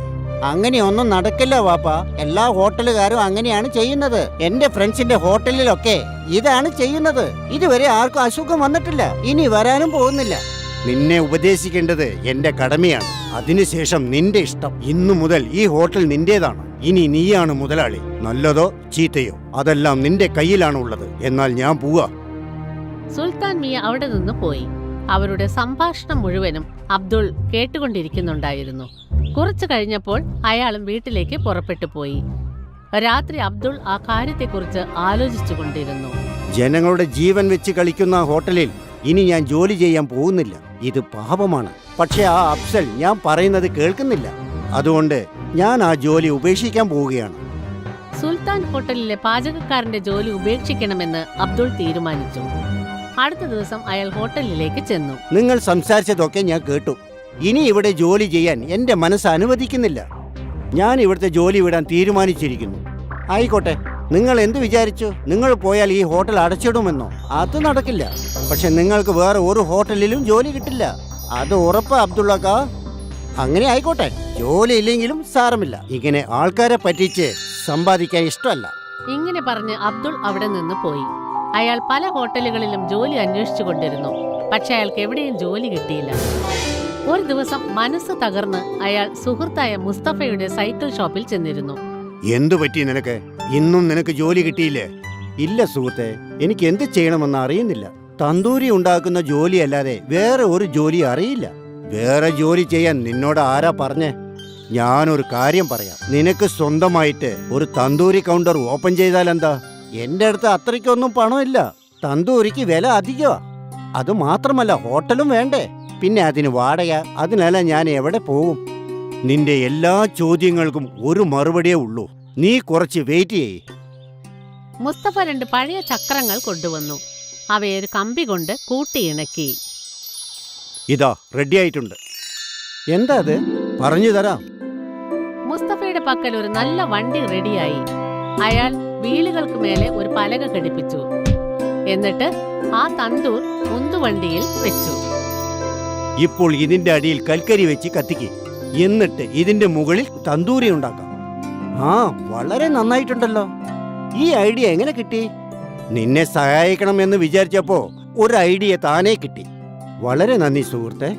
അങ്ങനെയൊന്നും നടക്കില്ല വാപ്പ. എല്ലാ ഹോട്ടലുകാരും അങ്ങനെയാണ് ചെയ്യുന്നത്. എന്റെ ഫ്രണ്ട്സിന്റെ ഹോട്ടലിലൊക്കെ ഇതാണ് ചെയ്യുന്നത്. ഇതുവരെ ആർക്കും അസുഖം വന്നിട്ടില്ല, ഇനി വരാനും പോകുന്നില്ല. നിന്നെ ഉപദേശിക്കേണ്ടത് എന്റെ കടമയാണ്. അതിനുശേഷം നിന്റെ ഇഷ്ടം. ഇന്നു മുതൽ ഈ ഹോട്ടൽ നിന്റേതാണ്. ഇനി നീയാണ് മുതലാളി. നല്ലതോ ചീത്തയോ അതെല്ലാം നിന്റെ കയ്യിലാണ് ഉള്ളത്. എന്നാൽ ഞാൻ പോവാ.
സുൽത്താൻ മിയ അവിടെ നിന്ന് പോയി. അവരുടെ സംഭാഷണം മുഴുവനും അബ്ദുൾ കേട്ടുകൊണ്ടിരിക്കുന്നുണ്ടായിരുന്നു. കുറച്ചു കഴിഞ്ഞപ്പോൾ അയാളും വീട്ടിലേക്ക് പുറപ്പെട്ടു പോയി. രാത്രി അബ്ദുൾ ആ കാര്യത്തെക്കുറിച്ച് ആലോചിച്ചുകൊണ്ടിരുന്നു.
ജനങ്ങളുടെ ജീവൻ വെച്ച് കളിക്കുന്ന ഹോട്ടലിൽ ഇനി ഞാൻ ജോലി ചെയ്യാൻ പോകുന്നില്ല. ഇത് പാപമാണ്. പക്ഷെ ആ അഫ്സൽ ഞാൻ പറയുന്നത് കേൾക്കുന്നില്ല. അതുകൊണ്ട് ഞാൻ ആ ജോലി ഉപേക്ഷിക്കാൻ പോവുകയാണ്.
സുൽത്താൻ ഹോട്ടലിലെ പാചകക്കാരന്റെ ജോലി ഉപേക്ഷിക്കണമെന്ന് അബ്ദുൾ തീരുമാനിച്ചു. അടുത്ത ദിവസം അയാൾ ഹോട്ടലിലേക്ക് ചെന്നു.
നിങ്ങൾ സംസാരിച്ചതൊക്കെ ഞാൻ കേട്ടു. ഇനി ഇവിടെ ജോലി ചെയ്യാൻ എന്റെ മനസ്സ് അനുവദിക്കുന്നില്ല. ഞാൻ ഇവിടുത്തെ ജോലി വിടാൻ തീരുമാനിച്ചിരിക്കുന്നു. ആയിക്കോട്ടെ, നിങ്ങൾ എന്ത് വിചാരിച്ചു? നിങ്ങൾ പോയാൽ ഈ ഹോട്ടൽ അടച്ചിടുമെന്നോ? അത് നടക്കില്ല. പക്ഷെ നിങ്ങൾക്ക് വേറെ ഒരു ഹോട്ടലിലും ജോലി കിട്ടില്ല. അത് ഉറപ്പാ അബ്ദുള്ളക്ക. അങ്ങനെ ആയിക്കോട്ടെ, ജോലി ഇല്ലെങ്കിലും സാരമില്ല. ഇങ്ങനെ ആൾക്കാരെ പറ്റിച്ച് സമ്പാദിക്കാൻ ഇഷ്ടമല്ല.
ഇങ്ങനെ പറഞ്ഞ് അബ്ദുൾ അവിടെ നിന്ന് പോയി. അയാൾ പല ഹോട്ടലുകളിലും ജോലി അന്വേഷിച്ചു കൊണ്ടിരുന്നു. പക്ഷെ അയാൾക്ക് എവിടെയും ജോലി കിട്ടിയില്ല. ഒരു ദിവസം മനസ്സ് തകർന്ന് അയാൾ സുഹൃത്തായ മുസ്തഫയുടെ സൈക്കിൾ ഷോപ്പിൽ ചെന്നിരുന്നു.
എന്തു പറ്റി നിനക്ക്? ഇന്നും നിനക്ക് ജോലി കിട്ടിയില്ലേ? ഇല്ല സുഹൃത്തെ, എനിക്ക് എന്ത് ചെയ്യണമെന്ന് അറിയുന്നില്ല. തന്തൂരി ഉണ്ടാക്കുന്ന ജോലി അല്ലാതെ വേറെ ഒരു ജോലി അറിയില്ല. വേറെ ജോലി ചെയ്യാൻ നിന്നോട് ആരാ പറഞ്ഞേ? ഞാനൊരു കാര്യം പറയാം. നിനക്ക് സ്വന്തമായിട്ട് ഒരു തന്തൂരി കൗണ്ടർ ഓപ്പൺ ചെയ്താൽ എന്താ? എന്റെ അടുത്ത് അത്രയ്ക്കൊന്നും പണമില്ല. തന്തൂരിക്ക് വില അധികമാ. അത് മാത്രമല്ല, ഹോട്ടലും വേണ്ടേ? പിന്നെ അതിന് വാടക. അതിനല്ല ഞാൻ എവിടെ പോകും? നിന്റെ എല്ലാ ചോദ്യങ്ങൾക്കും ഒരു മറുപടിയേ ഉള്ളൂ. നീ കുറച്ച് വെയിറ്റ് ചെയ്യ്.
മുസ്തഫ 2 പഴയ ചക്രങ്ങൾ കൊണ്ടുവന്നു. അവയെ ഒരു കമ്പി കൊണ്ട് കൂട്ടിയിണക്കി.
ഇതാ റെഡി ആയിട്ടുണ്ട്. എന്താ അത്? പറഞ്ഞു തരാം.
മുസ്തഫയുടെ പക്കൽ ഒരു നല്ല വണ്ടി റെഡിയായി. അയാൾ വീലുകൾക്ക് മേലെ ഒരു പലക ഘടിപ്പിച്ചു. എന്നിട്ട് ആ തന്തൂർ ഉന്തുവണ്ടിയിൽ വെച്ചു.
ഇപ്പോൾ ഇതിന്റെ അടിയിൽ കൽക്കരി വെച്ച് കത്തിക്ക്. എന്നിട്ട് ഇതിന്റെ മുകളിൽ തന്തൂരി ഉണ്ടാക്കാം. ആ, വളരെ നന്നായിട്ടുണ്ടല്ലോ. ഈ ഐഡിയ എങ്ങനെ കിട്ടി? നിന്നെ സഹായിക്കണം എന്ന് വിചാരിച്ചപ്പോ ഒരു ഐഡിയ താനേ കിട്ടി. വളരെ നന്ദി സുഹൃത്തെ.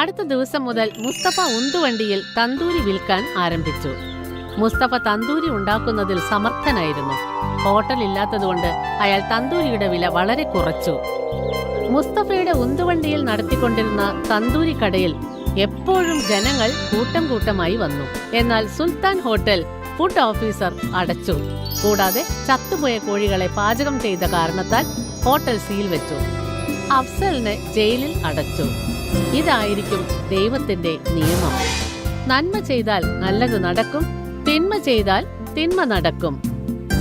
അടുത്ത ദിവസം മുതൽ മുസ്തഫ ഉന്തുവണ്ടിയിൽ തന്തൂരി വിൽക്കാൻ ആരംഭിച്ചു. മുസ്തഫ തന്തൂരി ഉണ്ടാക്കുന്നതിൽ സമർത്ഥനായിരുന്നു. ഹോട്ടൽ ഇല്ലാത്തതുകൊണ്ട് അയാൾ തന്തൂരിയുടെ വില വളരെ കുറച്ചു. മുസ്തഫയുടെ ഉന്തുവണ്ടിയിൽ നടത്തിക്കൊണ്ടിരുന്ന തന്തൂരി കടയിൽ എപ്പോഴും ജനങ്ങൾ കൂട്ടം കൂട്ടമായി വന്നു. എന്നാൽ സുൽത്താൻ ഹോട്ടൽ ഫുഡ് ഓഫീസർ അടച്ചു. കൂടാതെ ചത്തുപോയ കോഴികളെ പാചകം ചെയ്ത കാരണത്താൽ ഹോട്ടൽ സീൽ വെച്ചു. അഫ്സലിനെ ജയിലിൽ അടച്ചു. ഇതായിരിക്കും ദൈവത്തിന്റെ നിയമം. നന്മ ചെയ്താൽ നല്ലത് നടക്കും, തിന്മ ചെയ്താൽ തിന്മ നടക്കും.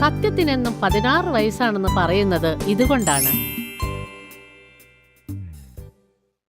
സത്യത്തിനെന്നും 16 വയസ്സാണെന്ന് പറയുന്നത് ഇതുകൊണ്ടാണ്.